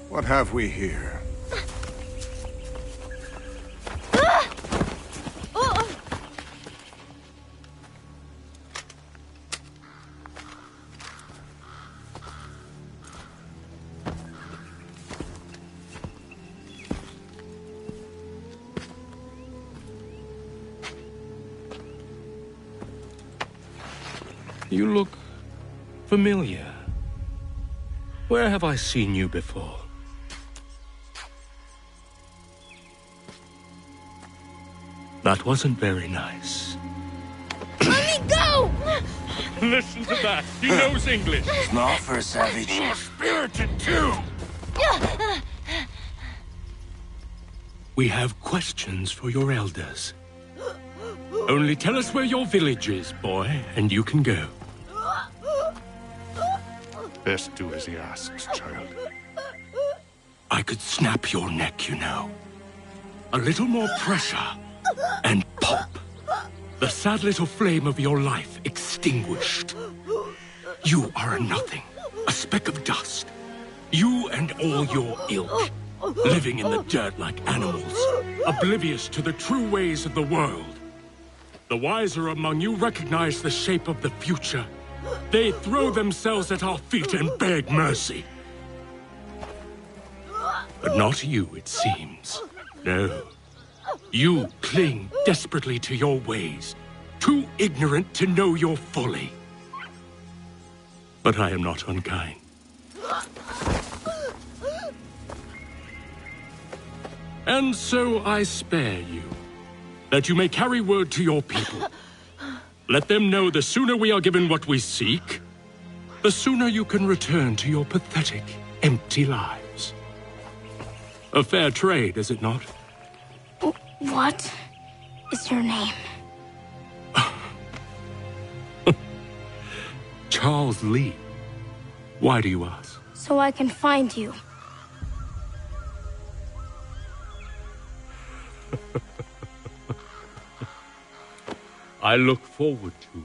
S6: What have we here?
S11: You look familiar. Where have I seen you before? That wasn't very nice.
S21: Let me go!
S11: Listen to that. He knows English.
S8: Smart for a savage.
S11: You're spirited too. We have questions for your elders. Only tell us where your village is, boy, and you can go.
S6: Best do as he asks, child.
S11: I could snap your neck, you know. A little more pressure, and pop. The sad little flame of your life extinguished. You are a nothing, a speck of dust. You and all your ilk, living in the dirt like animals, oblivious to the true ways of the world. The wiser among you recognize the shape of the future. They throw themselves at our feet and beg mercy. But not you, it seems. No. You cling desperately to your ways, too ignorant to know your folly. But I am not unkind. And so I spare you, that you may carry word to your people. Let them know the sooner we are given what we seek, the sooner you can return to your pathetic, empty lives. A fair trade, is it not?
S21: What is your name?
S11: Charles Lee. Why do you ask?
S21: So I can find you.
S11: I look forward to it.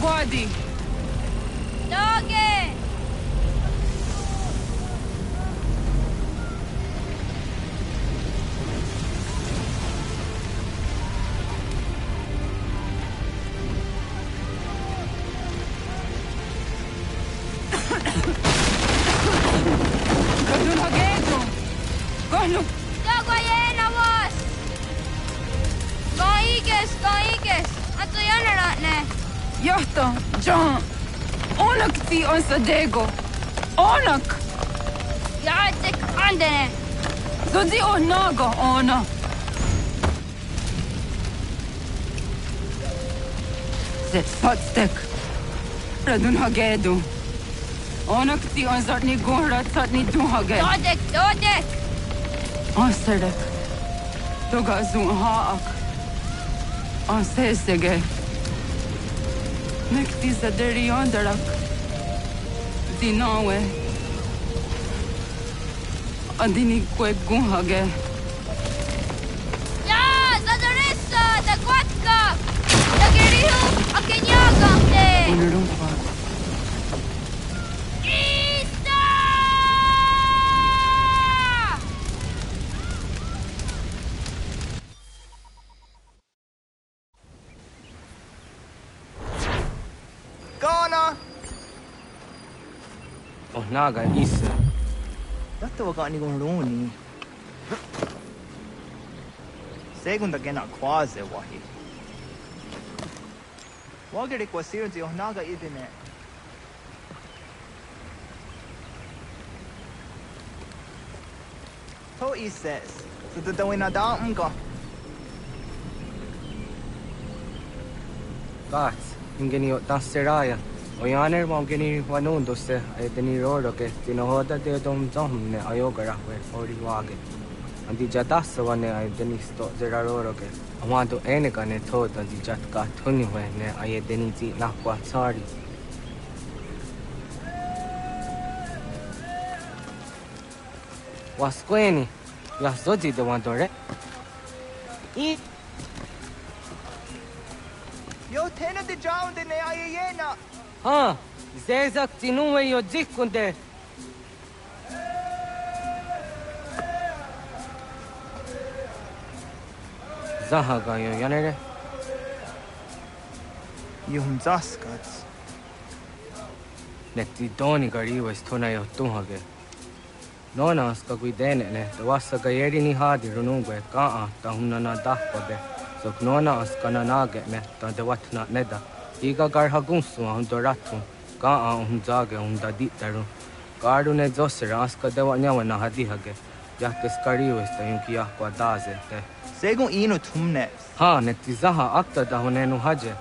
S4: Guardi!
S17: Doggy!
S4: Johto, John, onak ti on sadego, onak.
S17: Jacek andene.
S4: Zodzi onago ona. Zet fatstek. Radun hagedu. Onak ti on zartni gonrat zartni duhage.
S17: Dodek.
S4: Aserdek. Doga zun haak. Asesege. Nekti zaderi ondarak. Dinawe. Adini kwe gunhage.
S17: Ja, zadarissa, da kwatka. Da gerihu, akenyaga te.
S4: Unurumpa.
S2: Naga isa. Dato waka ni gong roni. Segunda gena quase wahi. Wagere kwasir di naga idine. To ises. So the dawina da umga.
S22: Gats, ingeni tasseraya. Oyaner mongeni wanundo se edeni roro ke tinohoda de dom domne ayogara we ori wage andi jatas wane edeni sto zera roro ke amado ene kane thod andi jatka thuni we ne ayedeni ti nakwa sorry wasqueni ya zodi de wandore I
S2: Yo tena de jaun de ne ayena.
S22: Ha, zezak tinuwe yo dikunde. Zahaga yo yanere.
S2: Yum zaskats.
S22: Nekti doni gari was tona yo tuhage. Nona ska guidene ne, the wasa gayeri ni hadi runungwe kaa ta hunana dahpode. So nona askana nage me ta de watna neda. Iga garha gunsu on doratu kaa on zage on daditaru garu ne zosera aska dewa nyawa na hadi hage yahte skariu esta yunki akwa daze te
S2: Sego ino tumne.
S22: Ha, netizaha akta da honenu haje.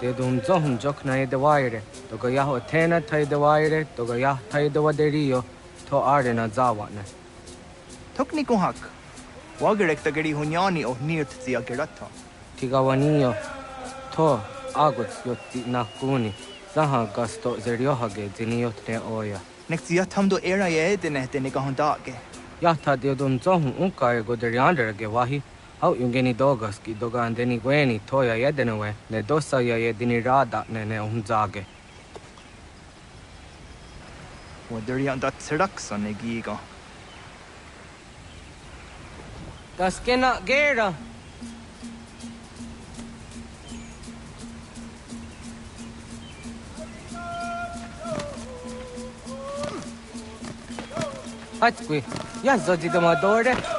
S22: De dum zohum jok na de waire. Doga yaho tena tai de waire, doga yah tai de waderio, to are na zawatne.
S2: Tokni kuhak. Wagerek da geri hunyani o nirt zia gerata.
S22: Tigawanio, to agots yotti na kuni. Zaha gasto zeriohage ziniot ne oya.
S2: Nek zia tamdo era ye dene kahondake.
S22: Yahta de dum zohum unka go deriandere wahi. How Yungeni Dogaski, Doga and Deni Gweni, Toya Yedenawe, Ne Dosaya Yedini Rada, Nene Unzage.
S2: What there you that Serax on a giga?
S22: Das cannot Gera. Hatqui, Yazodi the Madore.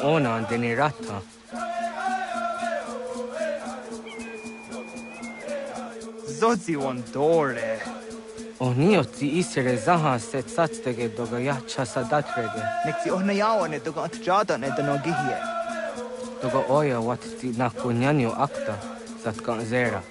S22: Ona Denirata.
S2: Zodzi one dore.
S22: Onioti isere zaha set satstege doga yacha sadatrege.
S2: Nexi ohnayawa ne doga atjada ne danogihie.
S22: Doga oya wat ti nakunyanyo akta satkan zera.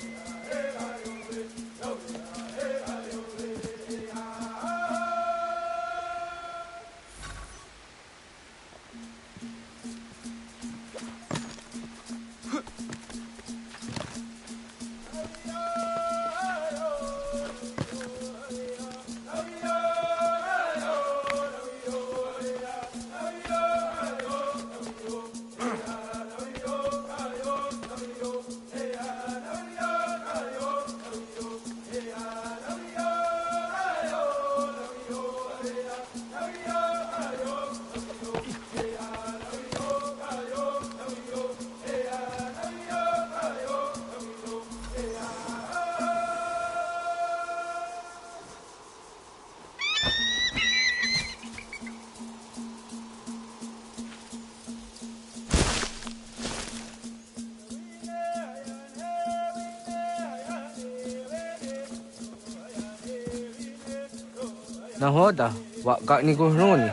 S22: Nahoda, wa gani guhruni.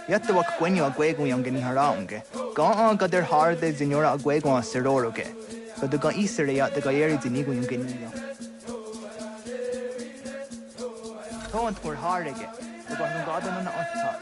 S2: Yatta wak kwenyo agwego yang geni haraunge. Ga ga der harde zinora agwego seroroge. But the ga isere ya the gayeri zinigo yung genigo. Don't for hardege. The ga hungada na otta.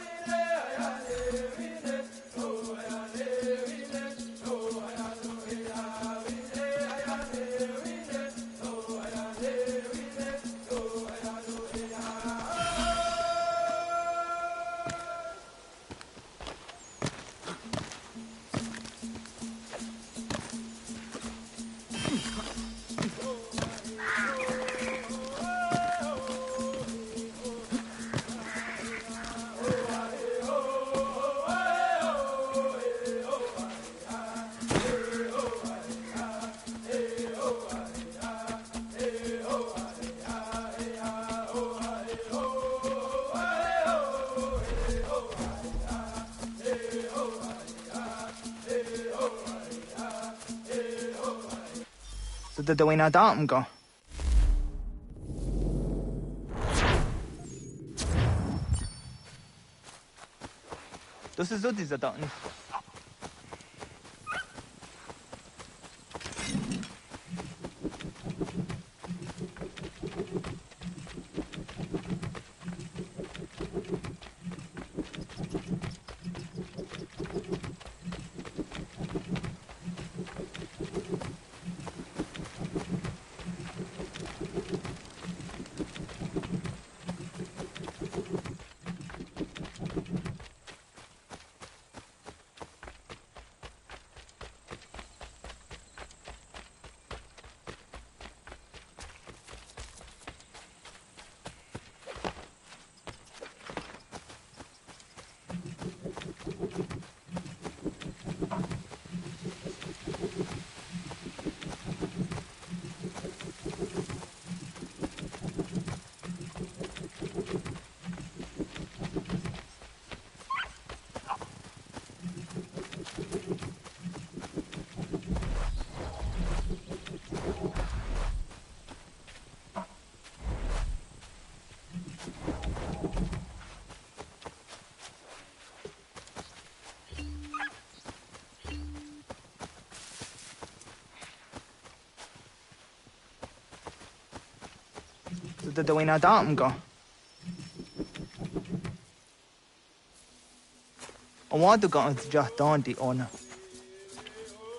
S2: So the way na dam go. Das ist so dieser Daten. the Dwayna Damga. I want to go into just Dante on.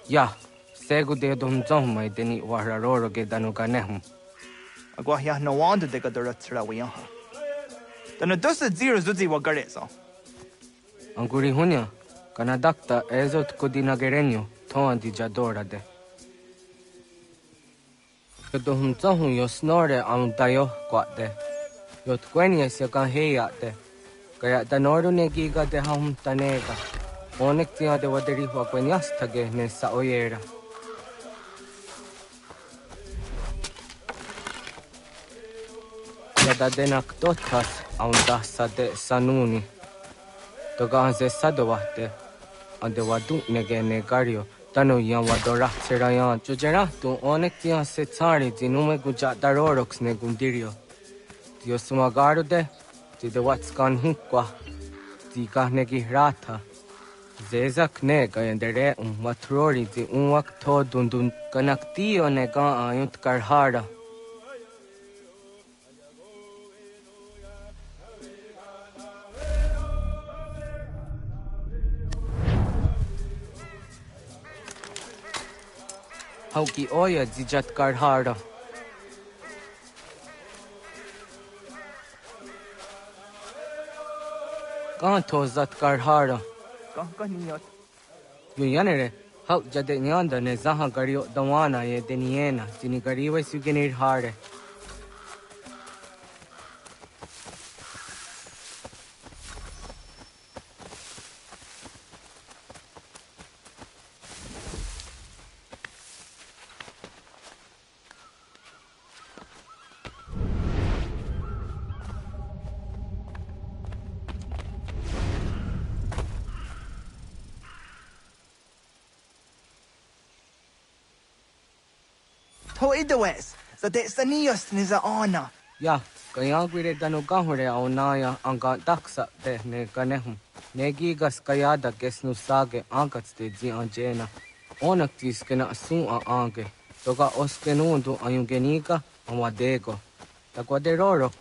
S22: Yeah, Segu de Dum Zom, my Denny Wararo get Danuganehum.
S2: I go here no one to take a Duratrawian. Then a dozen zeros do the Wagarezo.
S22: Anguri Hunya, Canadacta, Ezot Codina Gerenio, Ton di Jadora de. Dum Zohun, your snore on Dio, quat de. Yot Quenius, you can hear at de. Kaya Danoro Negiga de Hum Tanega. Onectia de Waderiva Queniastage, Nessa Oyera. Da denak totas aundassa de sanuni. Toganze sadovate. Ande wadu negene gario. Tanu yan wadora serayan. Jujera tu onektian se tsari zinume guja darorox negundirio. Dio sumagaru de. Ti de watskan hinkwa. Ti kahnegi rata. Zezak nega yendere watrori ti unwak to dundun. Kanaktio nega ayunt karhara. Hauki oya zijat karhara. Kanto zat karhara.
S2: Kankaniyot.
S22: Yuyanere, hau jade nyanda ne zaha gario dawana ye deniena, zini gariwe sugenir hare.
S2: Toidawes, so that's the nearest is honor.
S22: Ya, kaya gwire danu gahure au naya anga daksa de ne ganehum. Negigas kayada gesnu sage angats de zi anjena. Onaktis kena sun a ange. Toga oskenundu ayungenika amadego. Taguaderorok.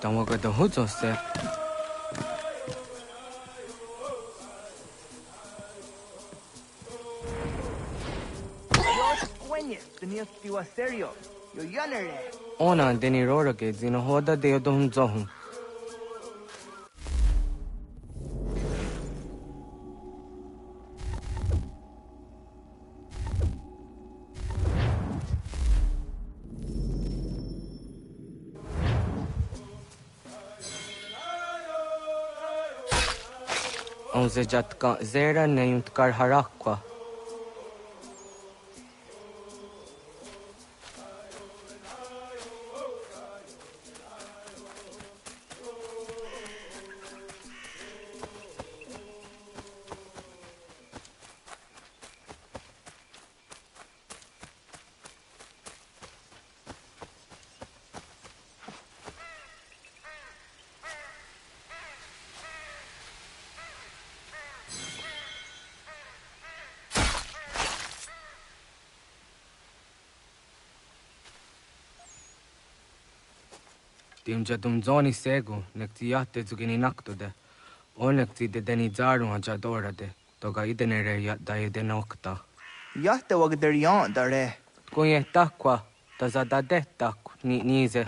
S22: Tamaga da huzose. Ona deni rorage zina hoda de dom zohum. Onze jatka zera neyunt karharakwa. Timja dumzoni segu, nekti yatte zugini naktude. Onekti de deni zaru ajadora de. Toga idenere yat daye de nokta.
S2: Yatte wagder yan dare.
S22: Kunye takwa, tazada de tak ni nize.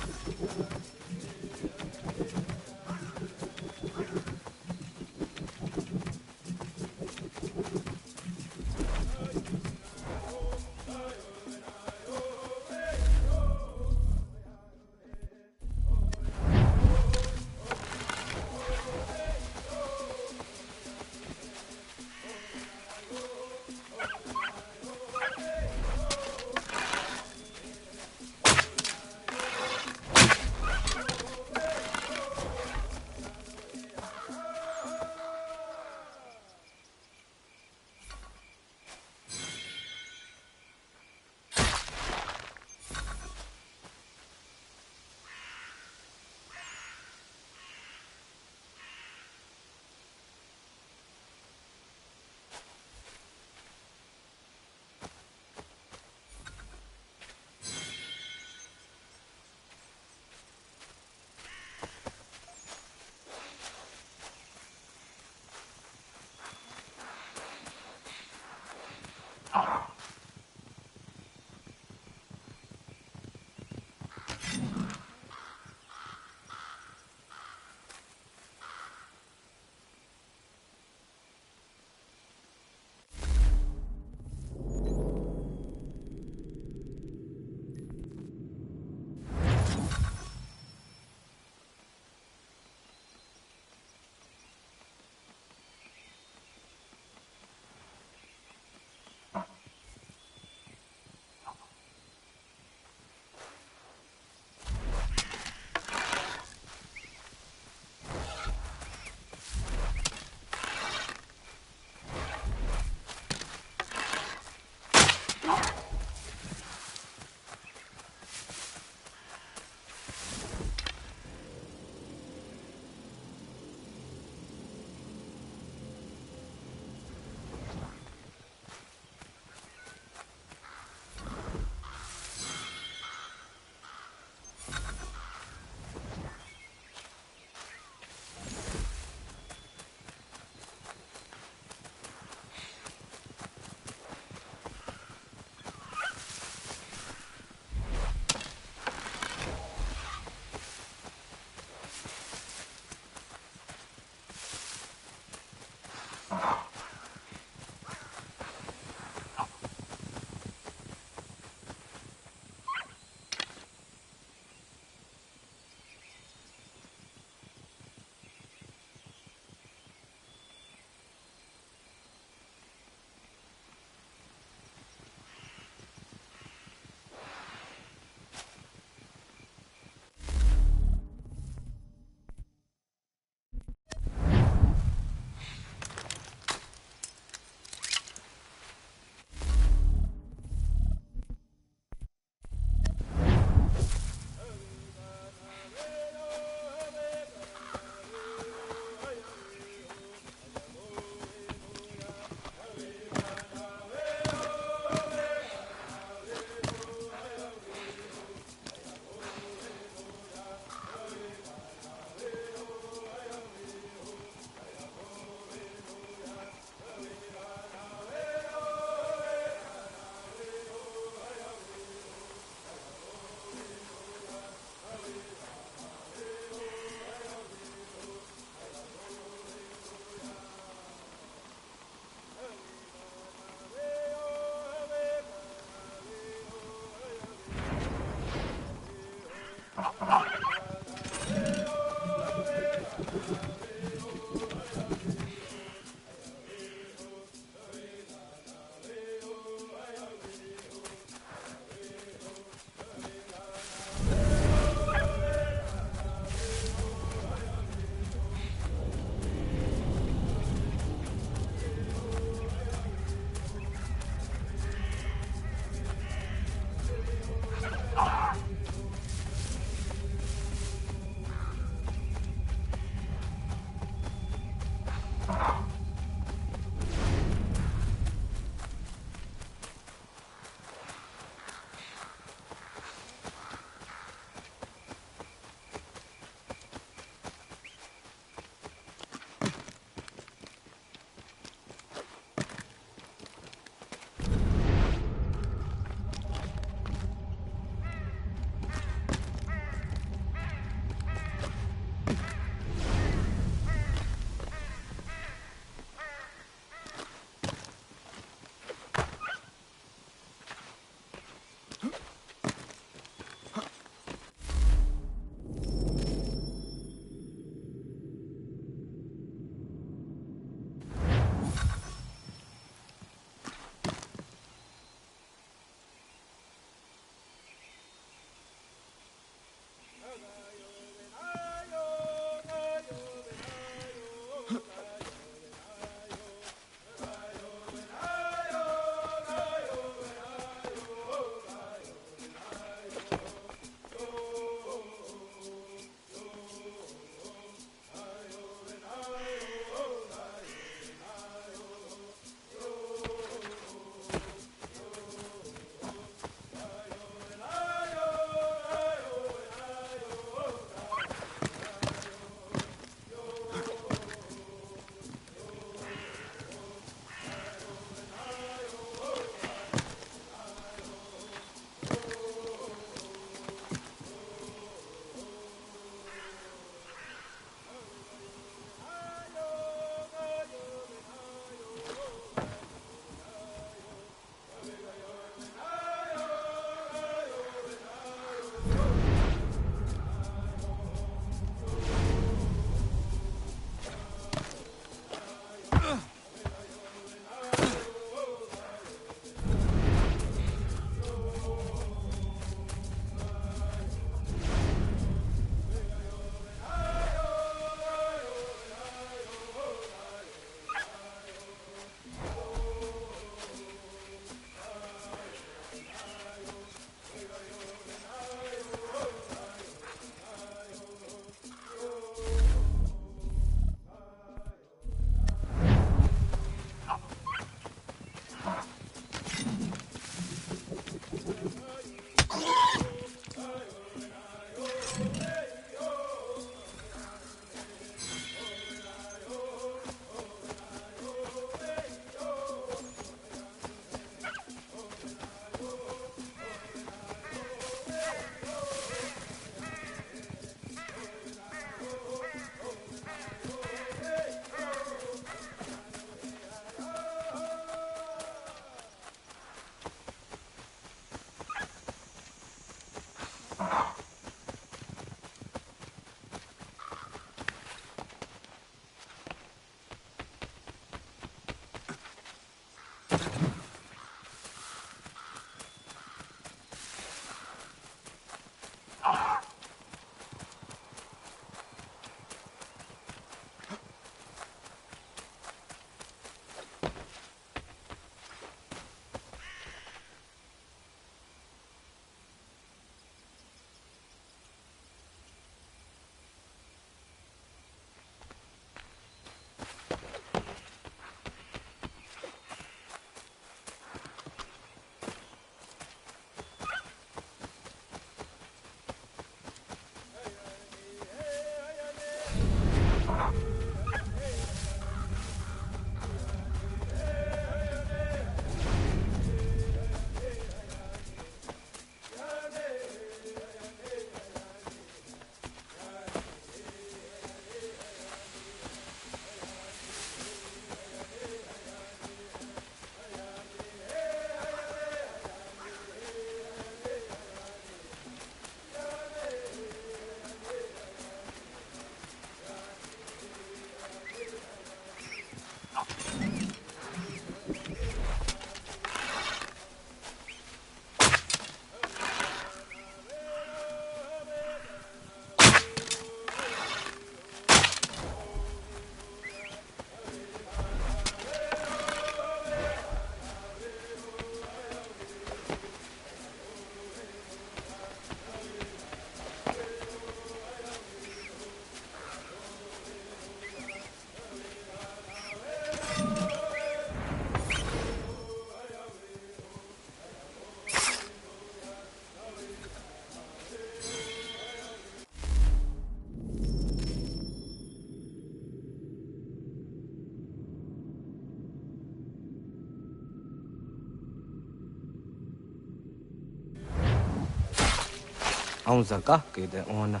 S22: ông già cả cái đấy on à.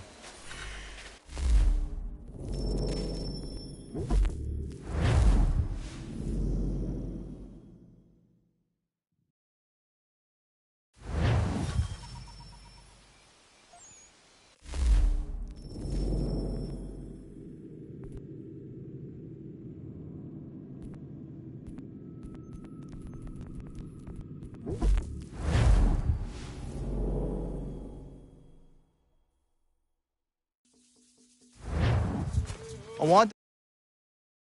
S2: I want